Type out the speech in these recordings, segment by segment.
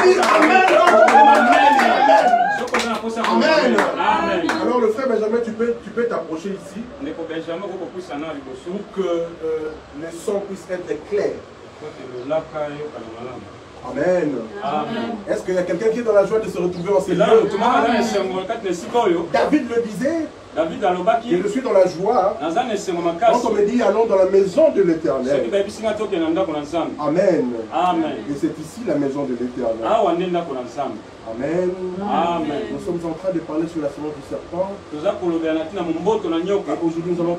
dire Amen. Amen. Amen. Alors le frère Benjamin, tu peux t'approcher ici pour que le son puisse être clair. Amen. Est-ce qu'il y a quelqu'un qui est dans la joie de se retrouver en ces lieux? David le disait. Je suis dans la joie quand on me dit allons dans la maison de l'Éternel. Amen. Et c'est ici la maison de l'Éternel. Amen. Nous sommes en train de parler sur la semence du serpent. Aujourd'hui nous allons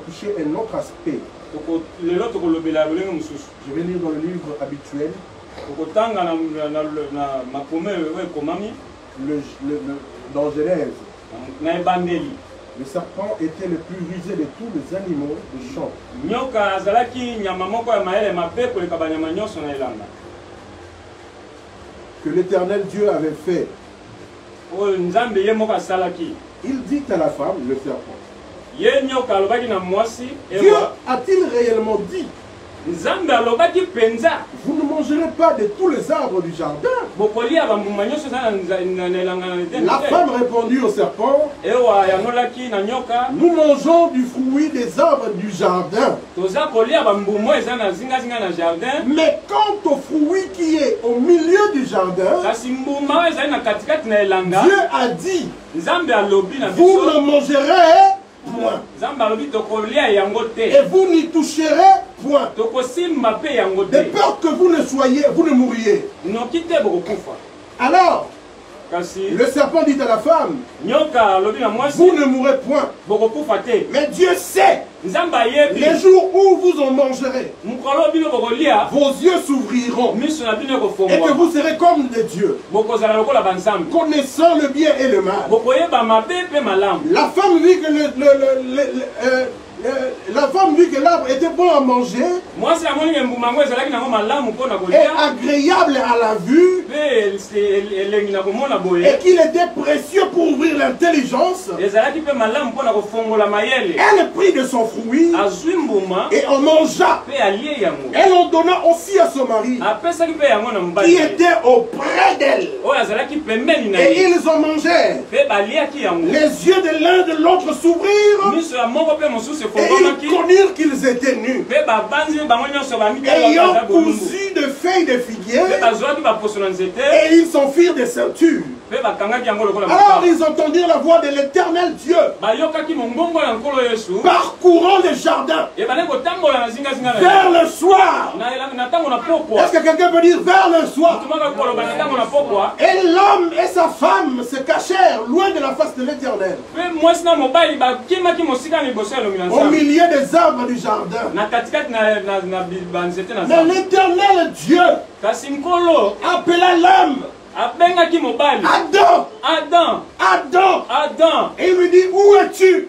toucher un autre aspect. Je vais lire dans le livre habituel. Dans Genèse. Le serpent était le plus rusé de tous les animaux du champ. Que l'Éternel Dieu avait fait. Il dit à la femme, le serpent. Dieu a-t-il réellement dit? Vous ne mangerez pas de tous les arbres du jardin. La femme répondit au serpent, nous mangeons du fruit des arbres du jardin. Mais quant au fruit qui est au milieu du jardin, Dieu a dit, vous ne mangerez point. Et vous n'y toucherez point. De peur que vous ne mouriez. Alors, le serpent dit à la femme, vous ne mourrez point. Mais Dieu sait les jours où vous en mangerez. Vos yeux s'ouvriront et que vous serez comme des dieux, connaissant le bien et le mal. La femme vit que l'arbre était bon à manger et agréable à la vue et qu'il était précieux pour ouvrir l'intelligence. Elle prit de son fruit et en mangea. Elle en donna aussi à son mari qui était auprès d'elle. Et ils en mangèrent. Les yeux de l'un de l'autre s'ouvrirent et ils connurent qu'ils étaient nus. Ayant cousu de feuilles de figuier, et ils s'en firent des ceintures. Alors ils entendirent la voix de l'Éternel Dieu parcourant le jardin vers le soir. Est-ce que quelqu'un peut dire vers le soir? Et l'homme et sa femme se cachèrent loin de la face de l'Éternel, au milieu des arbres du jardin. Mais l'Éternel Dieu appela l'homme, Adam, et il lui dit, où es-tu?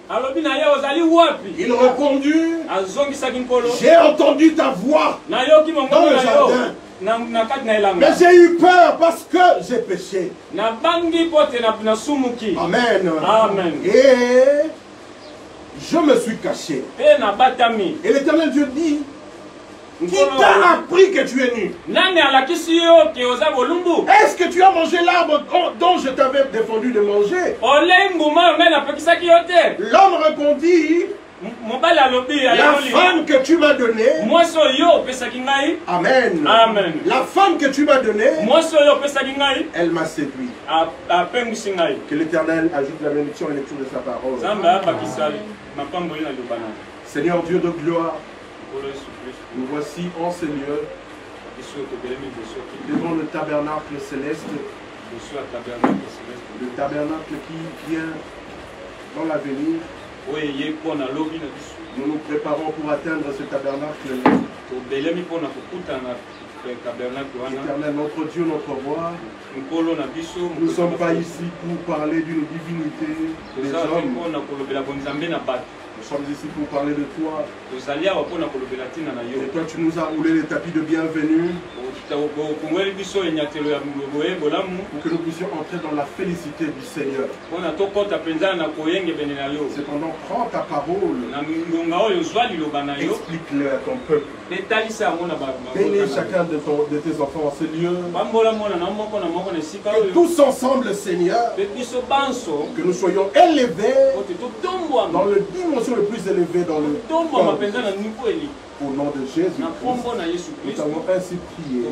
Il répondit, j'ai entendu ta voix dans le jardin, mais j'ai eu peur parce que j'ai péché. Amen. Et je me suis caché. Et l'Éternel Dieu dit, qui t'a appris que tu es nu? Est-ce que tu as mangé l'arbre dont je t'avais défendu de manger? L'homme répondit, la femme que tu m'as donnée. Amen. La femme que tu m'as donnée, elle m'a séduit. Que l'Éternel ajoute la bénédiction et lecture de sa parole. Seigneur Dieu de gloire, nous voici en ce lieu devant le tabernacle céleste, le tabernacle qui vient dans l'avenir. Nous nous préparons pour atteindre ce tabernacle-là. Éternel, notre Dieu, notre roi, nous ne sommes pas ici pour parler d'une divinité des hommes. Nous sommes ici pour parler de toi. Et toi, tu nous as roulé les tapis de bienvenue. Pour que nous puissions entrer dans la félicité du Seigneur. Cependant, prends ta parole. Explique-le à ton peuple. Bénis chacun de tes enfants en ce lieu. Que tous ensemble, Seigneur, que nous soyons élevés dans le dimension le plus élevé dans le corps. Au nom de Jésus, nous avons ainsi prié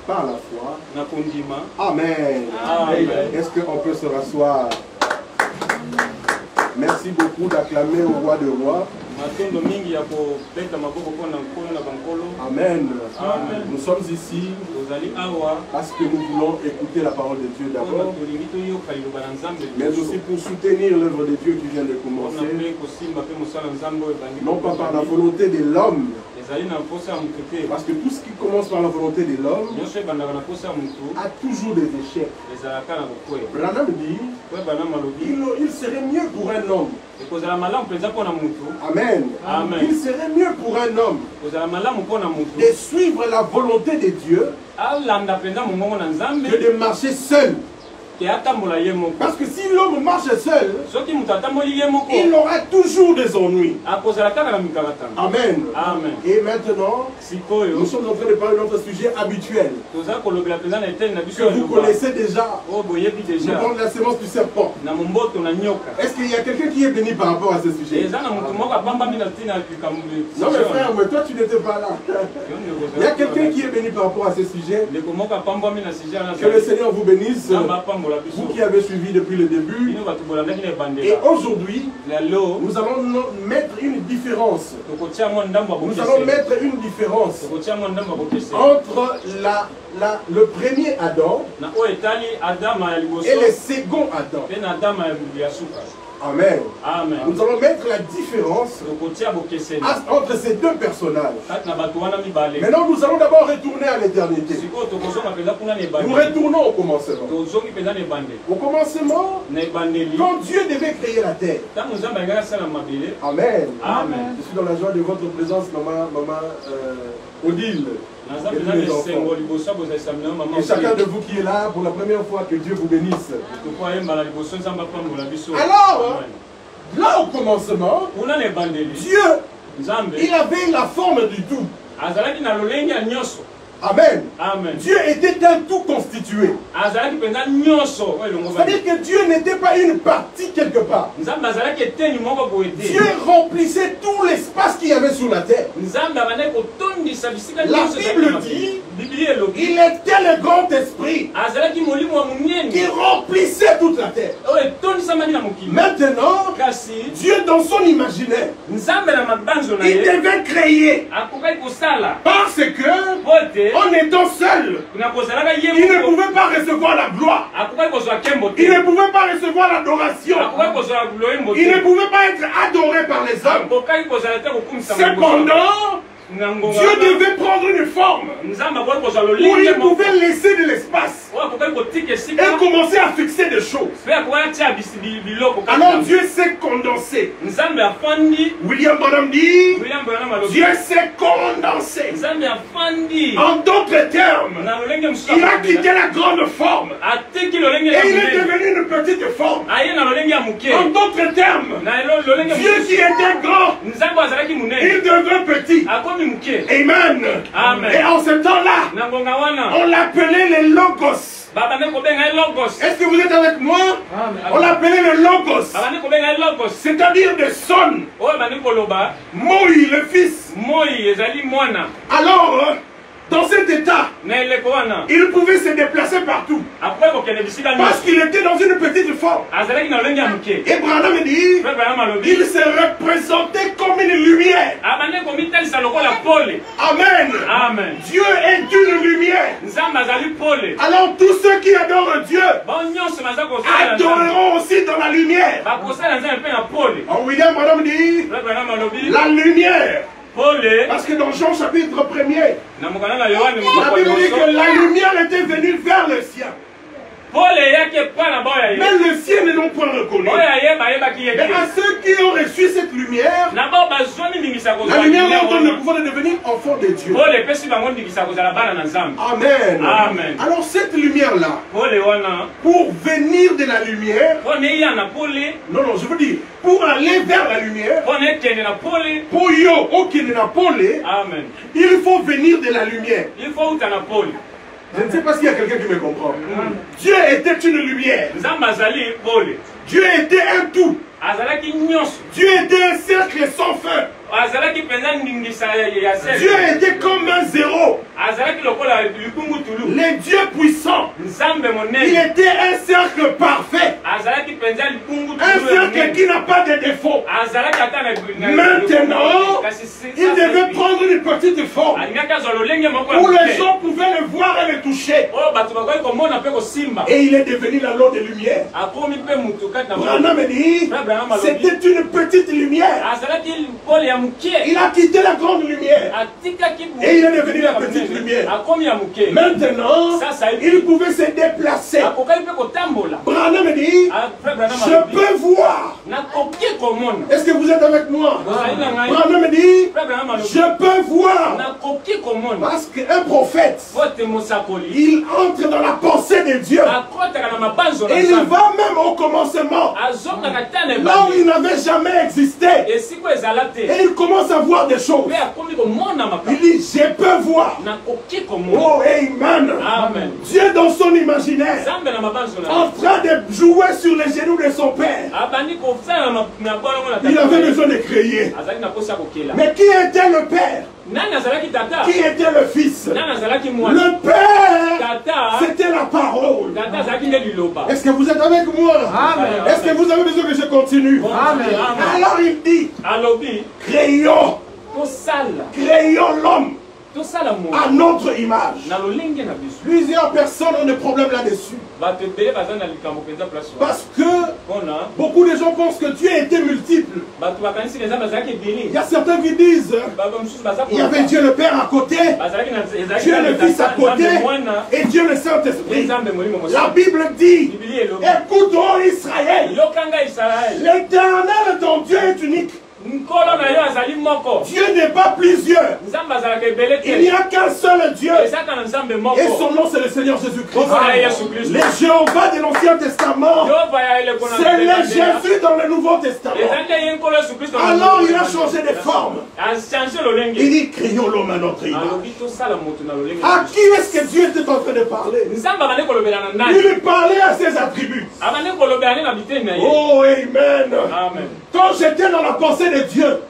par la foi. Amen. Est-ce qu'on peut se rasseoir? Merci beaucoup d'acclamer au roi de rois. Amen. Nous sommes ici parce que nous voulons écouter la parole de Dieu d'abord, mais aussi pour soutenir l'œuvre de Dieu qui vient de commencer, non pas par la volonté de l'homme, parce que tout ce qui commence par la volonté de l'homme a toujours des échecs. Branham dit, il serait mieux pour un homme. Amen. Il serait mieux pour un homme de suivre la volonté de Dieu que de marcher seul. Parce que si l'homme marche seul, il aura toujours des ennuis. Amen. Et maintenant, nous sommes en train de parler de notre sujet habituel que vous connaissez déjà. Nous parlons de la sémence du serpent. Est-ce qu'il y a quelqu'un qui est béni par rapport à ce sujet? Non mais frère, mais toi tu n'étais pas là. Il y a quelqu'un qui est béni par rapport à ce sujet. Que le Seigneur vous bénisse. Vous qui avez suivi depuis le début. Et aujourd'hui, nous allons mettre une différence. Nous allons mettre une différence entre le premier Adam et le second Adam. Amen. Nous allons mettre la différence entre ces deux personnages. Maintenant, nous allons d'abord retourner à l'éternité. Nous retournons au commencement. Au commencement, quand Dieu devait créer la terre. Amen. Je suis dans la joie de votre présence, maman Odile. Et chacun de vous qui est là pour la première fois, que Dieu vous bénisse. Alors, là au commencement, Dieu, il avait la forme du tout. Amen. Dieu était un tout constitué. C'est-à-dire que Dieu n'était pas une partie quelque part. Dieu remplissait tout l'espace qu'il y avait sur la terre. La Bible dit, il était le grand esprit qui remplissait toute la terre. Maintenant, Dieu dans son imaginaire, il devait créer. Parce que en étant seul, il ne pouvait pas recevoir la gloire. Il ne pouvait pas recevoir l'adoration. Il ne pouvait pas être adoré par les hommes. Cependant, Dieu devait prendre une forme où il pouvait laisser de l'espace et commencer à fixer des choses. Alors Dieu s'est condensé. William Branham dit, Dieu s'est condensé. En d'autres termes, il a quitté la grande forme et il est devenu une petite forme. En d'autres termes, Dieu qui était grand, il devint petit. Amen. Et en ce temps-là, on l'appelait les Logos. Est-ce que vous êtes avec moi? On l'appelait le Logos. C'est-à-dire de son. Moïse, le fils. Alors, dans cet état, il pouvait se déplacer partout. Parce qu'il était dans une petite forme. Et Branham dit, il se représentait comme une lumière. Amen. Dieu est une lumière. Alors tous ceux qui adorent Dieu adoreront aussi dans la lumière. En William Branham dit, la lumière. Parce que dans Jean chapitre 1er, la Bible dit que la lumière était venue vers le ciel Mais les siens ne l'ont point reconnu. Mais à ceux qui ont reçu cette lumière, la lumière leur donne le pouvoir de devenir enfants de Dieu. Amen. Amen. Alors cette lumière-là, pour venir de la lumière, non, je veux dire, pour aller vers la lumière, pour yo, il faut venir de la lumière. Je ne sais pas s'il y a quelqu'un qui me comprend. Dieu était une lumière. Dieu était un tout. Dieu était un cercle sans fin. Dieu était comme un zéro. Les dieux puissants. Il était un cercle parfait. Un cercle qui n'a pas de défaut. Maintenant, il devait prendre une petite forme où les gens pouvaient le voir et le toucher. Et il est devenu la loi de lumière. Branham dit, c'était une petite lumière. Il a quitté la grande lumière. Et il est devenu la petite lumière. Maintenant, il pouvait se déplacer. Branham dit, je peux voir. Est-ce que vous êtes avec moi? Branham dit, je peux voir. Parce qu'un prophète, il entre dans la pensée de Dieu. Et il va même au commencement. Là où il n'avait jamais existé. Et il commence à voir des choses. Il dit, je peux voir. Oh, amen. Dieu dans son imaginaire, en train de jouer sur les genoux de son père. Il avait besoin de crier. Mais qui était le père? Qui était le fils? Le père, c'était la parole. Est-ce que vous êtes avec moi? Est-ce que vous avez besoin que je continue? Alors il dit, créons l'homme à notre image. Plusieurs personnes ont des problèmes là-dessus. Parce que beaucoup de gens pensent que Dieu était multiple. Il y a certains qui disent, il y avait Dieu le Père à côté, Dieu le Fils à côté, et Dieu le Saint-Esprit. La Bible dit, écoute, ô Israël, l'Éternel ton Dieu est unique. Dieu n'est pas plusieurs. Il n'y a qu'un seul Dieu. Et son nom c'est le Seigneur Jésus-Christ. Les Jéhovah de l'Ancien Testament, c'est le Jésus dans le Nouveau Testament. Alors il a changé de forme. Il dit, créons l'homme à notre image. À qui est-ce que Dieu était en train de parler? Il lui parlait à ses attributs. Oh, amen. Quand j'étais dans la pensée de Dieu,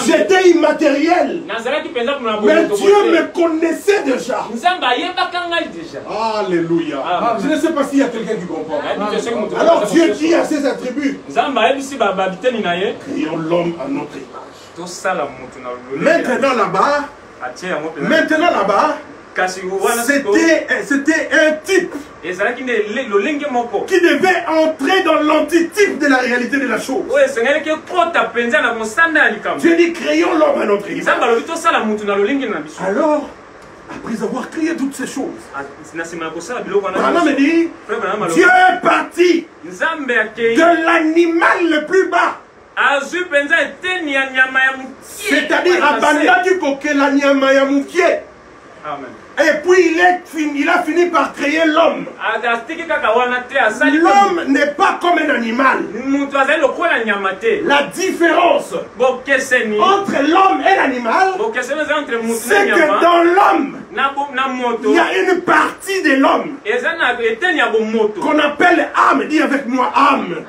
j'étais immatériel. Mais Dieu me connaissait déjà. Alléluia. Je ne sais pas s'il y a quelqu'un qui comprend. Alors Dieu dit à ses attributs, créons l'homme à notre image. Maintenant là-bas, c'était un type qui devait entrer dans l'antitype de la réalité de la chose. Dieu dit, créons l'homme à notre image. Alors, après avoir créé toutes ces choses, Branham dit, Dieu est parti de l'animal le plus bas. C'est-à-dire, abandaki kokela nyama ya mukie. Et puis il a fini par créer l'homme. L'homme n'est pas comme un animal. La différence entre l'homme et l'animal, c'est que dans l'homme, il y a une partie de l'homme qu'on appelle âme. Dis avec moi âme.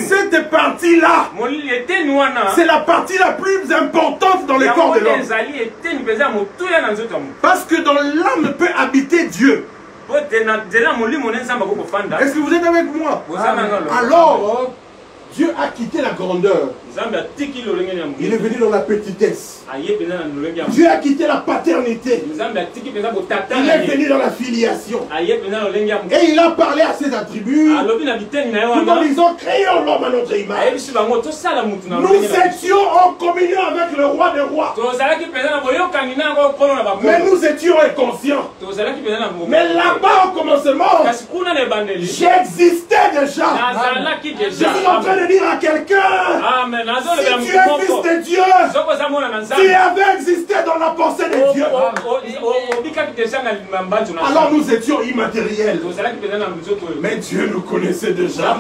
Cette partie-là, c'est la partie la plus importante dans le corps de l'homme. Parce que dans l'âme peut habiter Dieu. Est-ce que vous êtes avec moi? Alors, Dieu a quitté la grandeur. Il est venu dans la petitesse. Dieu a quitté la paternité. Il est venu dans la filiation. Et il a parlé à ses attributs. Tout en disant, créons l'homme à notre image. Nous étions en communion avec le roi des rois. Mais nous étions inconscients. Mais là-bas au commencement, j'existais déjà. Je suis en train de dire à quelqu'un, si tu es fils de Dieu, tu avais existé dans la pensée de Dieu. Alors nous étions immatériels. Mais Dieu nous connaissait déjà.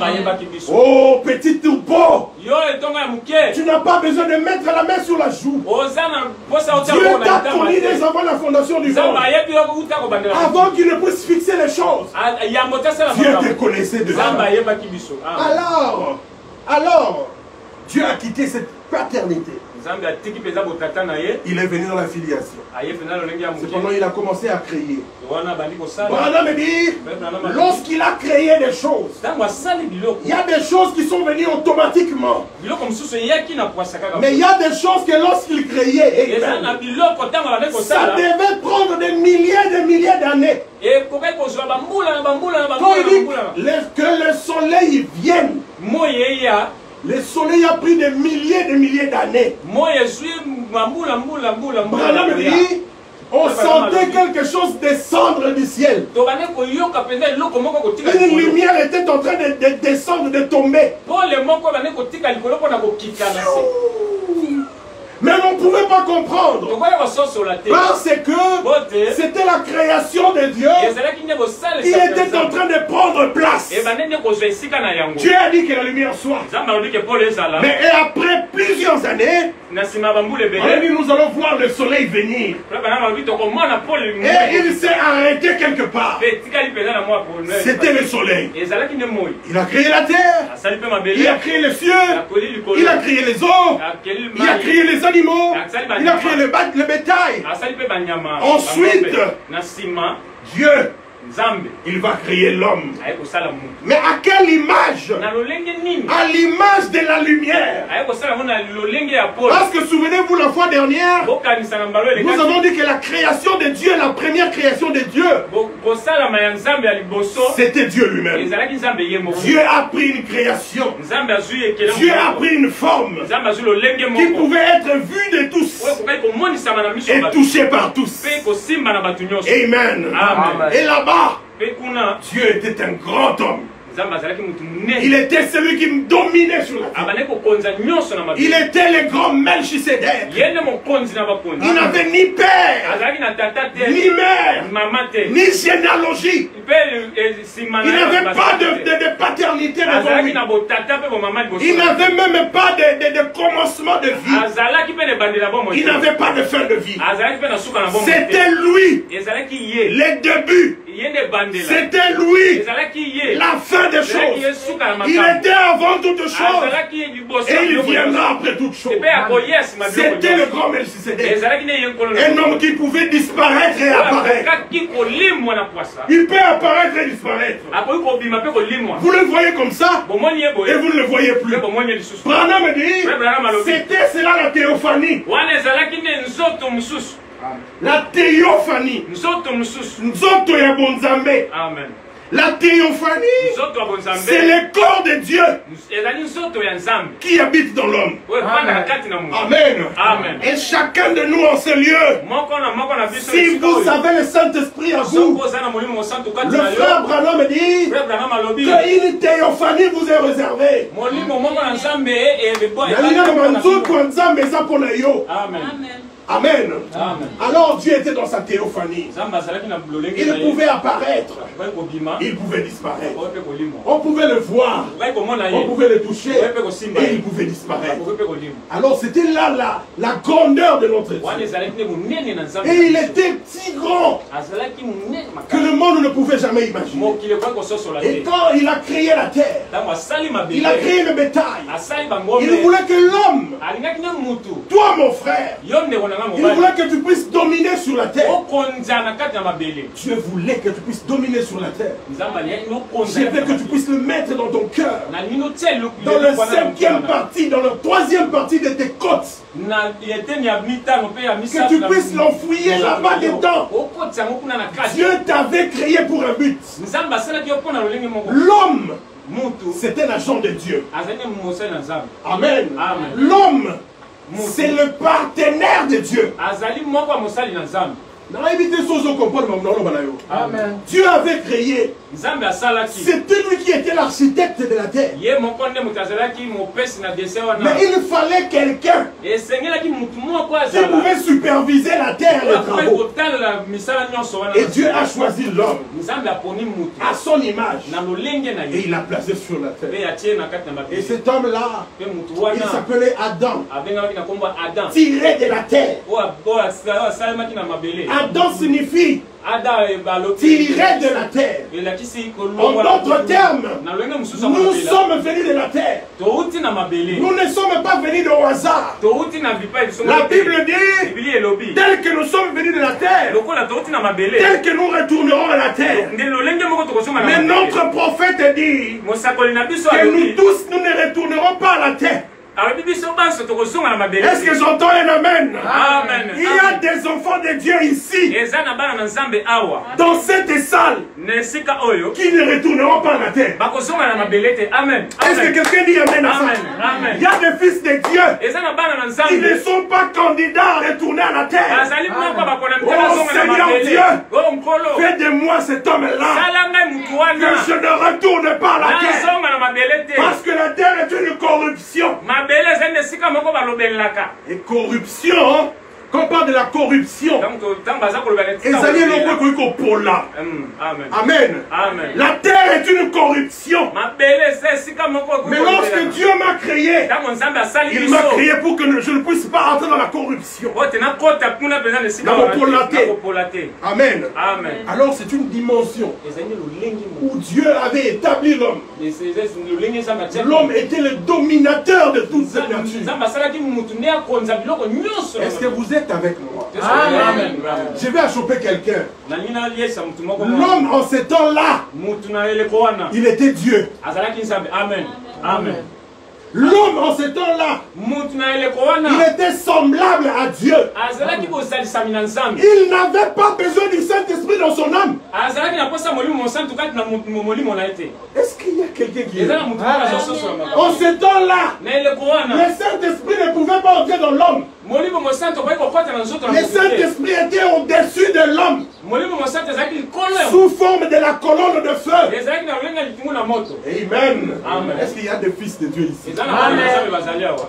Oh, petit tourpeau, tu n'as pas besoin de mettre la main sur la joue. Dieu t'a connu dès avant la fondation du monde. Avant qu'il ne puisse fixer les choses. Dieu te connaissait déjà. Alors, Dieu a quitté cette paternité. Il est venu dans la filiation. Cependant, il a commencé à créer. Branham dit, lorsqu'il a créé des choses, il y a des choses qui sont venues automatiquement. Mais il y a des choses que lorsqu'il créait, ça devait prendre des milliers d'années. Quand il dit que le soleil vienne, le soleil a pris des milliers d'années. Branham dit, on sentait quelque chose descendre du ciel. Une lumière était en train de descendre, de tomber. Mais on ne pouvait pas comprendre. Parce que c'était la création de Dieu qui était en train de prendre place. Dieu a dit que la lumière soit. Mais après plusieurs années, on a dit nous allons voir le soleil venir. Et il s'est arrêté quelque part. C'était le soleil. Il a créé la terre. Il a créé les cieux. Il a créé les eaux. Il a créé les animaux. Il a créé le bétail. Ensuite, Dieu, il va créer l'homme. Mais à quelle image? À l'image de la lumière. Parce que souvenez-vous, la fois dernière, nous avons dit que la création de Dieu, la première création de Dieu, c'était Dieu lui-même. Dieu a pris une création. Dieu a pris une forme qui pouvait être vue de tous et touchée par tous. Amen. Et là-bas, Dieu était un grand homme. Il était celui qui dominait sur la terre. Il était le grand Melchisedec. Il n'avait ni père, ni mère, ni généalogie. Il n'avait pas de paternité devant lui. Il n'avait même pas de commencement de vie. Il n'avait pas de fin de vie. C'était lui les débuts. C'était lui la fin des choses. Il était avant toutes choses et il viendra après toutes choses. C'était le grand Melchisedec. Un homme qui pouvait disparaître et apparaître. Il peut apparaître et disparaître. Vous le voyez comme ça et vous ne le voyez plus. Branham dit, c'était cela la théophanie. La théophanie. Nzoto ya bonzambe. Amen. La théophanie, c'est le corps de Dieu qui habite dans l'homme. Amen. Amen. Et chacun de nous en ce lieu, si vous avez le Saint-Esprit à vous, le frère Branham dit qu'une théophanie vous est réservée. Amen. Amen. Amen. Alors Dieu était dans sa théophanie. Il pouvait apparaître. Il pouvait disparaître. On pouvait le voir. On pouvait le toucher. Et il pouvait disparaître. Alors c'était là la grandeur de notre Dieu. Et il était si grand que le monde ne pouvait jamais imaginer. Et quand il a créé la terre, il a créé le bétail. Il voulait que l'homme, toi mon frère, Il voulait que tu puisses dominer sur la terre. Dieu voulait que tu puisses dominer sur la terre. Dieu veut que tu puisses le mettre dans ton cœur. Dans la 5e partie, dans la 3e partie de tes côtes. Que tu puisses l'enfouir là-bas dedans. Dieu t'avait créé pour un but. L'homme, c'est un agent de Dieu. Amen. L'homme, c'est le partenaire de Dieu. Amen. Dieu avait créé. C'était lui qui était l'architecte de la terre. Mais il fallait quelqu'un qui pouvait superviser la terre et les travaux. Et Dieu a choisi l'homme à son image. Et il l'a placé sur la terre. Et cet homme-là, il s'appelait Adam. Tiré de la terre. Adam signifie tiré de la terre. En d'autres termes, nous sommes venus de la terre. Nous ne sommes pas venus au hasard. La Bible dit, tel que nous sommes venus de la terre, tel que nous retournerons à la terre. Mais notre prophète dit que nous tous, nous ne retournerons pas à la terre. Est-ce que j'entends un amen? Amen. Il y a des enfants de Dieu ici, dans cette salle, qui ne retourneront pas à la terre. Est-ce que quelqu'un dit amen à ça? Il y a des fils de Dieu qui ne sont pas candidats à retourner à la terre. Oh Seigneur Dieu, fais de moi cet homme-là que je ne retourne pas à la terre. Parce que la terre est une corruption. Et corruption, quand on parle de la corruption, Amen. La terre est une corruption. Mais lorsque Dieu m'a créé, il m'a créé pour que je ne puisse pas entrer dans la corruption. Amen. Alors c'est une dimension où Dieu avait établi l'homme. L'homme était le dominateur de toute cette nature. Est-ce que vous êtes avec moi? Amen. Je vais choper quelqu'un. L'homme en ce temps-là, il était Dieu. Amen. L'homme en ce temps-là, il était semblable à Dieu. Il n'avait pas besoin du Saint-Esprit dans son âme. Est-ce qu'il y a quelqu'un qui est là? En ce temps-là, le Saint-Esprit ne pouvait pas entrer dans l'homme. Le Saint-Esprit était au-dessus de l'homme, sous forme de la colonne de feu. Amen. Est-ce qu'il y a des fils de Dieu ici?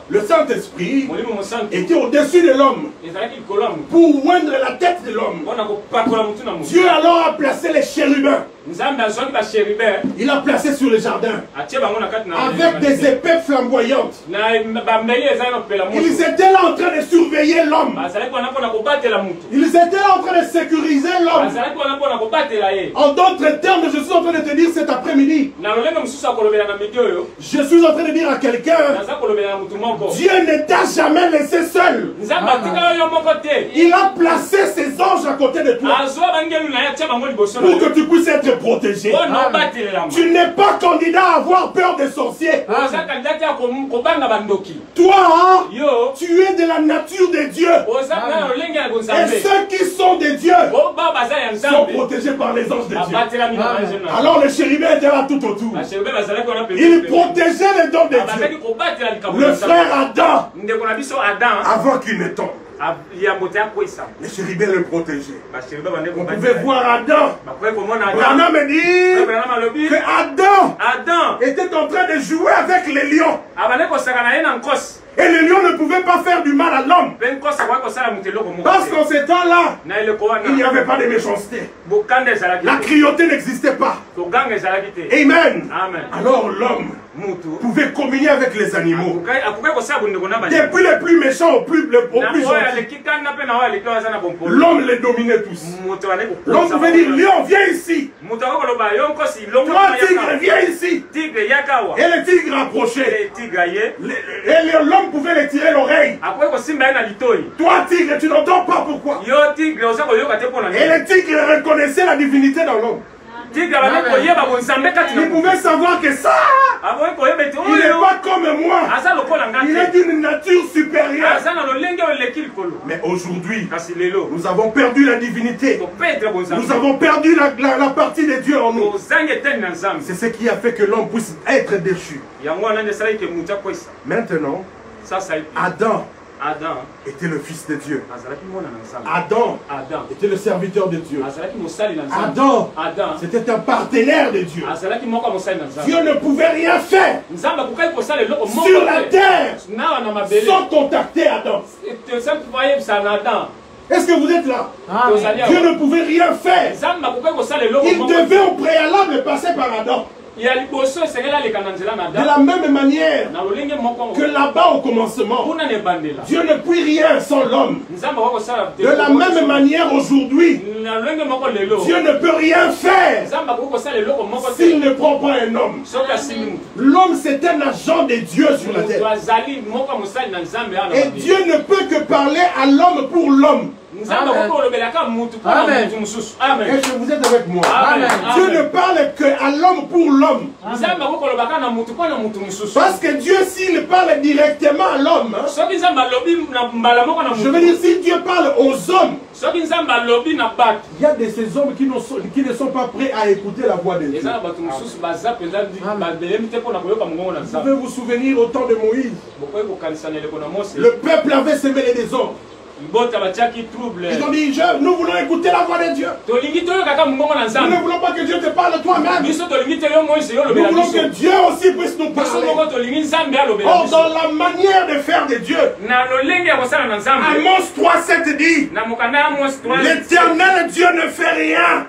Le Saint-Esprit était au-dessus de l'homme pour oindre la tête de l'homme. Dieu alors a placé les chérubins. Il a placé sur le jardin avec des épées flamboyantes. Ils étaient là en train de surveiller l'homme. Ils étaient là en train de sécuriser l'homme. En d'autres termes, je suis en train de te dire cet après-midi, je suis en train de dire à quelqu'un, Dieu ne t'a jamais laissé seul. Il a placé ses anges à côté de toi pour que tu puisses être protégé. Tu n'es pas candidat à avoir peur des sorciers. Toi, tu es de la nature de Dieu. Et ceux qui sont de Dieu sont protégés par les anges de Dieu. Alors les chérubins étaient là tout autour. Ils protégeaient les dons de Dieu. Le frère Adam, avant qu'il ne tombe, les chérubins le protégeaient. On pouvait voir Adam. Branham me dit que Adam était en train de jouer avec les lions. Et les lions ne pouvaient pas faire du mal à l'homme. Parce qu'en ces temps-là, il n'y avait pas de méchanceté. La cruauté n'existait pas. Amen. Alors l'homme pouvait communier avec les animaux. Depuis les plus méchants au plus gentils. L'homme les dominait tous. L'homme pouvait dire, lion, viens ici. Toi, tigre, viens ici. Et le tigre approchait. Et l'homme pouvait les tirer l'oreille. Toi, tigre, tu n'entends pas pourquoi. Et le tigre reconnaissait la divinité dans l'homme. Il pouvait savoir que ça, il n'est pas comme moi. Il est d'une nature supérieure. Mais aujourd'hui, nous avons perdu la divinité. Nous avons perdu la partie de Dieu en nous. C'est ce qui a fait que l'homme puisse être déchu. Maintenant, Adam était le fils de Dieu. Adam était le serviteur de Dieu. Adam c'était un partenaire de Dieu. Dieu ne pouvait rien faire sur la terre sans contacter Adam. Est-ce que vous êtes là? Dieu ne pouvait rien faire. Il devait au préalable passer par Adam. De la même manière que là-bas au commencement, Dieu ne peut rien sans l'homme. De la même manière aujourd'hui, Dieu ne peut rien faire s'il ne prend pas un homme. L'homme, c'est un agent de Dieu sur la terre. Et Dieu ne peut que parler à l'homme pour l'homme. Amen. Est-ce que vous êtes avec moi? Amen. Dieu ne parle qu'à l'homme pour l'homme. Parce que Dieu, s'il parle directement à l'homme, je veux dire, si Dieu parle aux hommes, il y a de ces hommes qui ne sont pas prêts à écouter la voix de Dieu. Vous pouvez vous souvenir au temps de Moïse. Le peuple avait semé les désordres. Ils ont dit, nous voulons écouter la voix de Dieu. Nous ne voulons pas que Dieu te parle toi-même. Nous voulons que Dieu aussi puisse nous parler. Or, dans la manière de faire de Dieu, Amos 3:7 dit, l'Éternel Dieu ne fait rien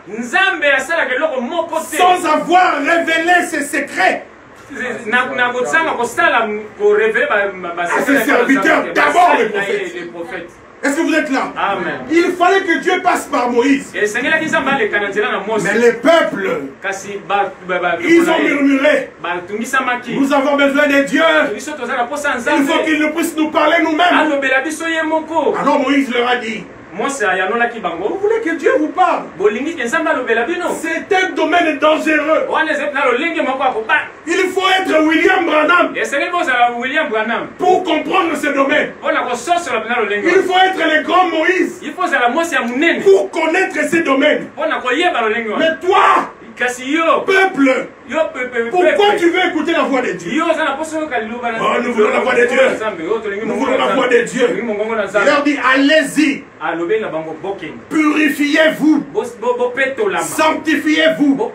sans avoir révélé ses secrets à ses serviteurs, d'abord les prophètes. Est-ce que vous êtes là? Amen. Il fallait que Dieu passe par Moïse. Mais les peuples, ils ont murmuré. Nous avons besoin de Dieu. Il faut qu'il nous puisse nous parler nous-mêmes. Alors Moïse leur a dit, vous voulez que Dieu vous parle? C'est un domaine dangereux. Il faut être William Branham pour comprendre ce domaine. Il faut être le grand Moïse pour connaître ce domaine. Mais toi, peuple, pourquoi tu veux écouter la voix de Dieu? Oh, nous voulons la voix de Dieu. Nous voulons la voix de Dieu. Il leur dit, allez-y. Purifiez-vous. Sanctifiez-vous.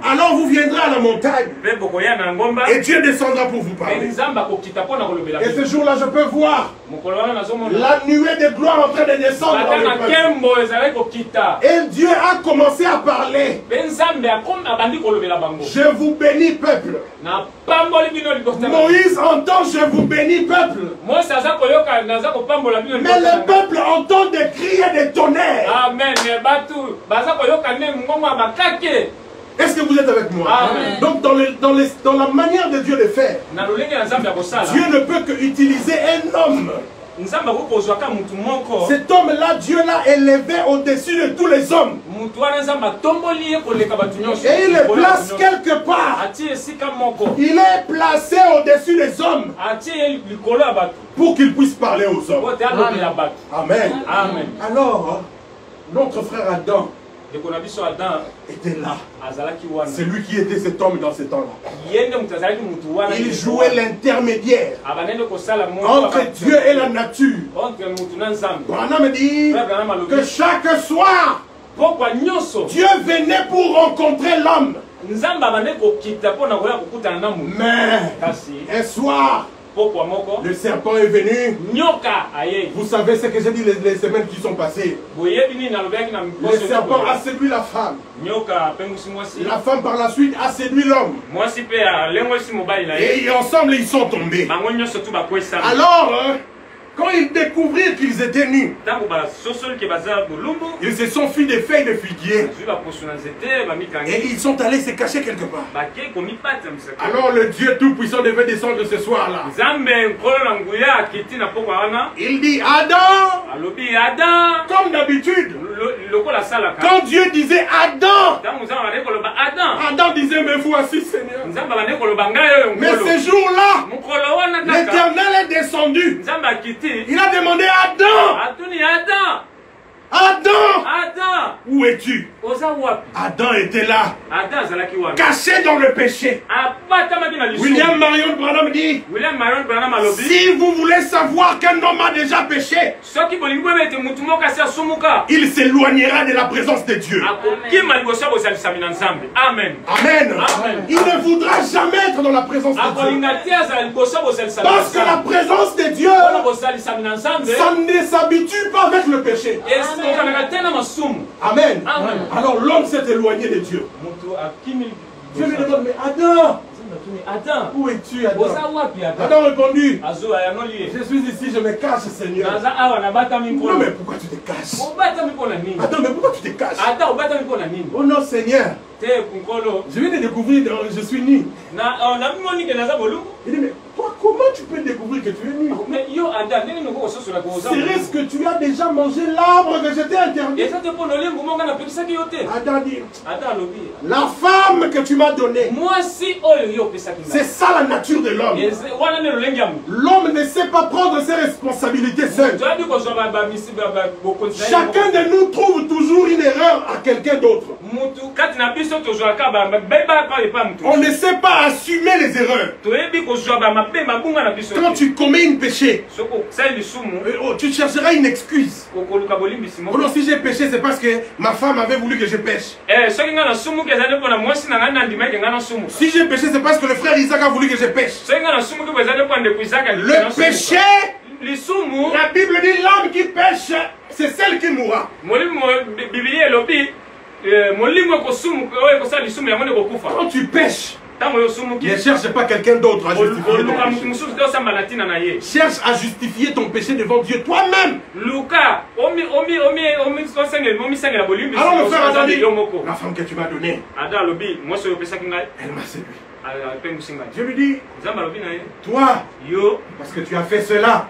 Alors vous viendrez à la montagne. Et Dieu descendra pour vous parler. Et ce jour-là, je peux voir la nuée de gloire en train de descendre dans le peuple. Et Dieu a commencé à parler. Je vous bénis, peuple. Moïse entend, je vous bénis, peuple. Mais le peuple entend des cris et des tonnerres. Amen. Est-ce que vous êtes avec moi? Amen. Donc dans la manière de Dieu de faire, Dieu ne peut qu'utiliser un homme. Cet homme-là, Dieu l'a élevé au-dessus de tous les hommes. Et il le place quelque part. Il est placé au-dessus des hommes pour qu'il puisse parler aux hommes. Amen. Amen. Alors, notre frère Adam était là. C'est lui qui était cet homme dans ce temps-là. Il jouait l'intermédiaire entre Dieu et la nature. Branham dit que chaque soir, Dieu venait pour rencontrer l'homme. Mais un soir, Le serpent est venu. Vous savez ce que j'ai dit les semaines qui sont passées. Le serpent a séduit la femme. La femme par la suite a séduit l'homme. Et ensemble ils sont tombés. Alors, quand ils découvrirent qu'ils étaient nus, ils se sont fait des feuilles de figuier. Et ils sont allés se cacher quelque part. Alors le Dieu Tout-Puissant devait descendre ce soir-là. Il dit Adam, comme d'habitude. Quand Dieu disait Adam, Adam disait mais voici Seigneur. Mais ce jour-là, l'Éternel est descendu. Il a demandé à Adam. Adam, où es-tu? Adam était là, caché dans le péché. William Marion Branham dit, si vous voulez savoir qu'un homme a déjà péché, il s'éloignera de la présence de Dieu. Amen. Il ne voudra jamais être dans la présence de Dieu. Parce que la présence de Dieu, ça ne s'habitue pas avec le péché. Amen. Alors l'homme s'est éloigné de Dieu. Dieu lui demande, mais Adam, où es-tu Adam? Adam a répondu, je suis ici, je me cache Seigneur. Non mais pourquoi tu te caches? Adam, mais pourquoi tu te caches? Oh non Seigneur, je viens de découvrir, je suis nu. Il dit, mais toi, comment tu peux découvrir que tu es nu? C'est ce que tu as déjà mangé l'arbre que je t'ai interdit. Adam dit, la femme que tu m'as donnée, c'est ça la nature de l'homme. L'homme ne sait pas prendre ses responsabilités seul. Chacun de nous trouve toujours une erreur à quelqu'un d'autre. On ne sait pas assumer les erreurs. Quand tu commets une péché, tu chercheras une excuse. Oh non, si j'ai péché, c'est parce que ma femme avait voulu que je pêche. Si j'ai péché, c'est parce que le frère Isaac a voulu que je pêche. Le péché, la Bible dit l'homme qui pêche, c'est celle qui mourra. Quand tu pêches, ne cherche pas quelqu'un d'autre à justifier ton péché. Cherche à justifier ton péché devant Dieu toi-même. Alors le frère a dit, la femme que tu m'as donnée, elle m'a séduit. Je lui dis, toi, parce que tu as fait cela,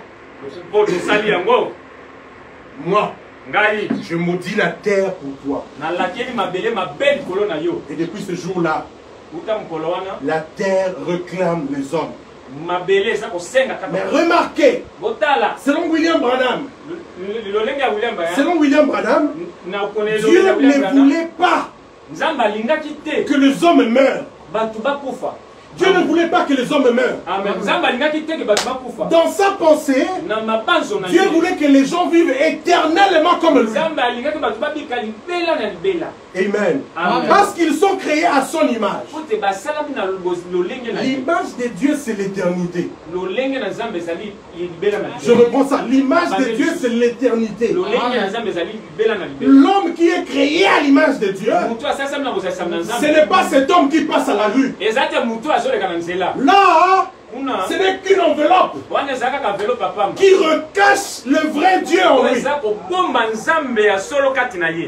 moi, je maudis la terre pour toi. Et depuis ce jour-là, la terre réclame les hommes. Mais remarquez, selon William Branham, Dieu ne voulait pas que les hommes meurent. Dieu ne voulait pas que les hommes meurent. Dans sa pensée, Dieu voulait que les gens vivent éternellement comme lui. Amen. Parce qu'ils sont créés à son image. L'image de Dieu, c'est l'éternité. Je reprends ça. L'image de Dieu, c'est l'éternité. L'homme qui est créé à l'image de Dieu, ce n'est pas cet homme qui passe à la rue. Là, ce n'est qu'une enveloppe qui recache le vrai Dieu en lui.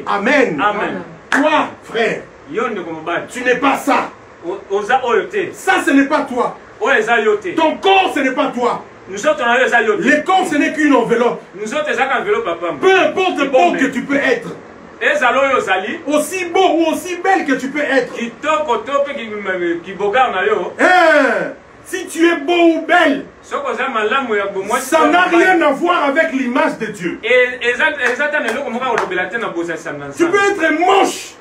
Amen. Toi, frère, tu n'es pas ça. Ça, ce n'est pas toi. Ton corps, ce n'est pas toi. Le corps, ce n'est qu'une enveloppe. Peu importe le corps que tu peux être, aussi beau ou aussi belle que tu peux être, si tu es beau ou belle, ça n'a rien à voir avec l'image de Dieu. Tu peux être moche,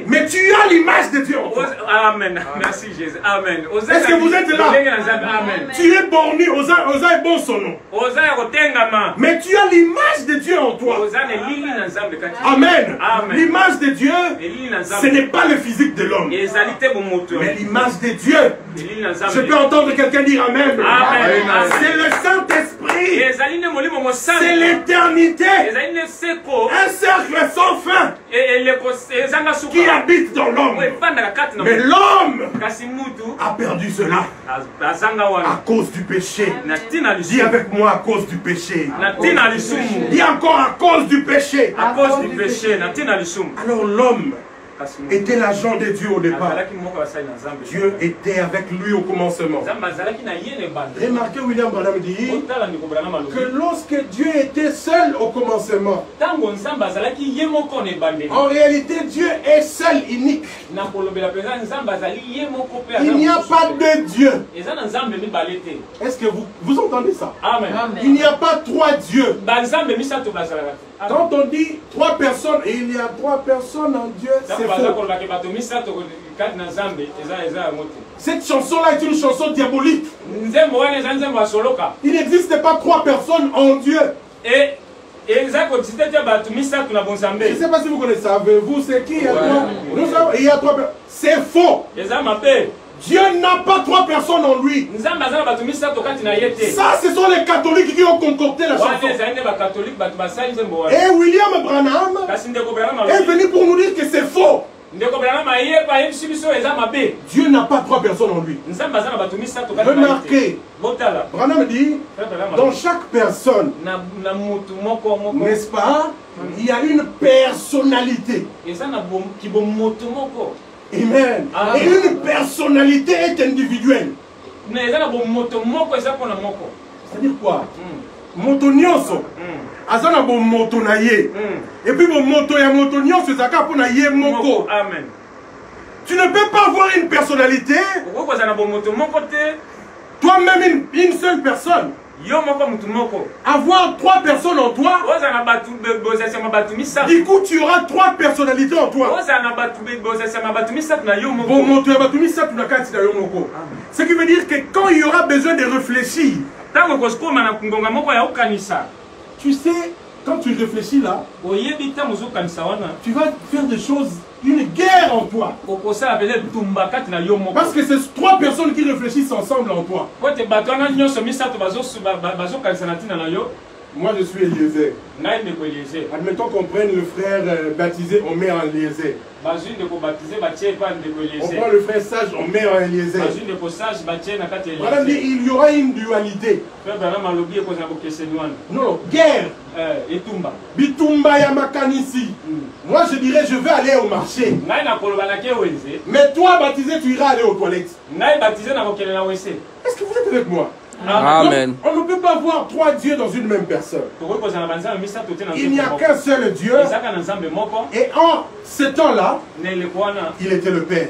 mais tu as l'image de Dieu en toi. Amen. Merci Jésus. Amen. Est-ce que vous êtes là? Amen. Tu es borné, Osa est bon son nom. Mais tu as l'image de Dieu en toi. Amen. L'image de Dieu, ce n'est pas le physique de l'homme, mais l'image de Dieu. Je peux entendre quelqu'un dire Amen. C'est le Saint-Esprit. C'est l'éternité. Un cercle sans fin qui habite dans l'homme. Mais l'homme a perdu cela à cause du péché. Dis avec moi, à cause du péché. Dis encore, à cause du péché. Alors l'homme était l'agent de Dieu au départ. Dieu était avec lui au commencement. Remarquez, William Branham dit que lorsque Dieu était seul au commencement, en réalité Dieu est seul, unique. Il n'y a pas de Dieu. Est-ce que vous entendez ça? Amen. Il n'y a pas trois dieux. Quand on dit trois personnes et il y a trois personnes en Dieu, c'est faux. Cette chanson-là est une chanson diabolique. Il n'existe pas trois personnes en Dieu. Je ne sais pas si vous connaissez, savez-vous c'est qui? Il y a trois personnes. C'est faux. Dieu n'a pas trois personnes en lui. Ça, ce sont les catholiques qui ont concocté la chanson. Et William Branham est venu pour nous dire que c'est faux. Dieu n'a pas trois personnes en lui. Remarquez, Branham dit, dans chaque personne, n'est-ce pas, il y a une personnalité. Amen. Et une personnalité est individuelle. C'est-à-dire quoi? Moto nyonso azana bo moto na ye et puis bo moto ya moto nyonso ezaka po na ye moko. Amen. Tu ne peux pas avoir une personnalité toi-même une seule personne. Avoir trois personnes en toi, du coup tu auras trois personnalités en toi. Ce qui veut dire que quand il y aura besoin de réfléchir, tu sais, quand tu réfléchis là, tu vas faire des choses, une guerre en toi. Parce que c'est trois personnes qui réfléchissent ensemble en toi. Moi je suis Eliezer. Admettons qu'on prenne le frère baptisé, on met en Eliezer. On prend le frère sage, on met en Eliezer. Madame dit il y aura une dualité. Non, guerre. Bitumba ya makanisi. Moi je dirais je vais aller au marché. Mais toi baptisé tu iras aller aux toilettes. Est-ce que vous êtes avec moi? Amen. On ne peut pas voir trois dieux dans une même personne. Il n'y a qu'un seul Dieu. Et en ce temps-là, il était le Père.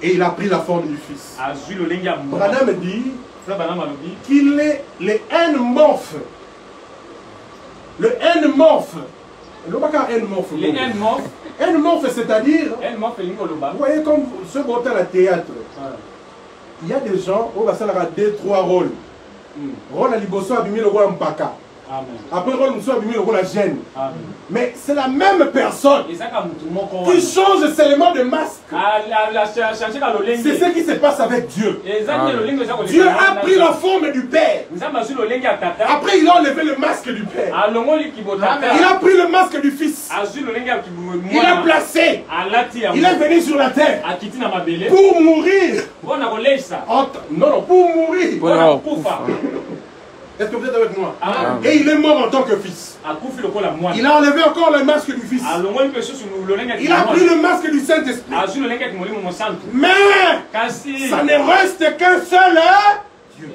Et il a pris la forme du Fils. Branham dit qu'il est le N-morphe. Le N-morphe. N-morphe, c'est-à-dire, vous voyez comme ce qu'on a à la théâtre. Il y a des gens où ça a deux, trois rôles. Rôle à Liboso a bimé le rôle Mpaka. Après rôle Mousso a bimé le rôle à Gênes. Mais c'est la même personne qui change seulement de masque. C'est ce qui se passe avec Dieu. Dieu a pris la forme du Père. Après il a enlevé le masque du Père. Il a pris le masque du Fils. Il a placé. Il est venu sur la terre pour mourir. Non, pour mourir. Est-ce que vous êtes avec moi? Et il est mort en tant que fils. Il a enlevé encore le masque du Fils. Il a pris le masque du Saint-Esprit. Mais ça ne reste qu'un seul Dieu.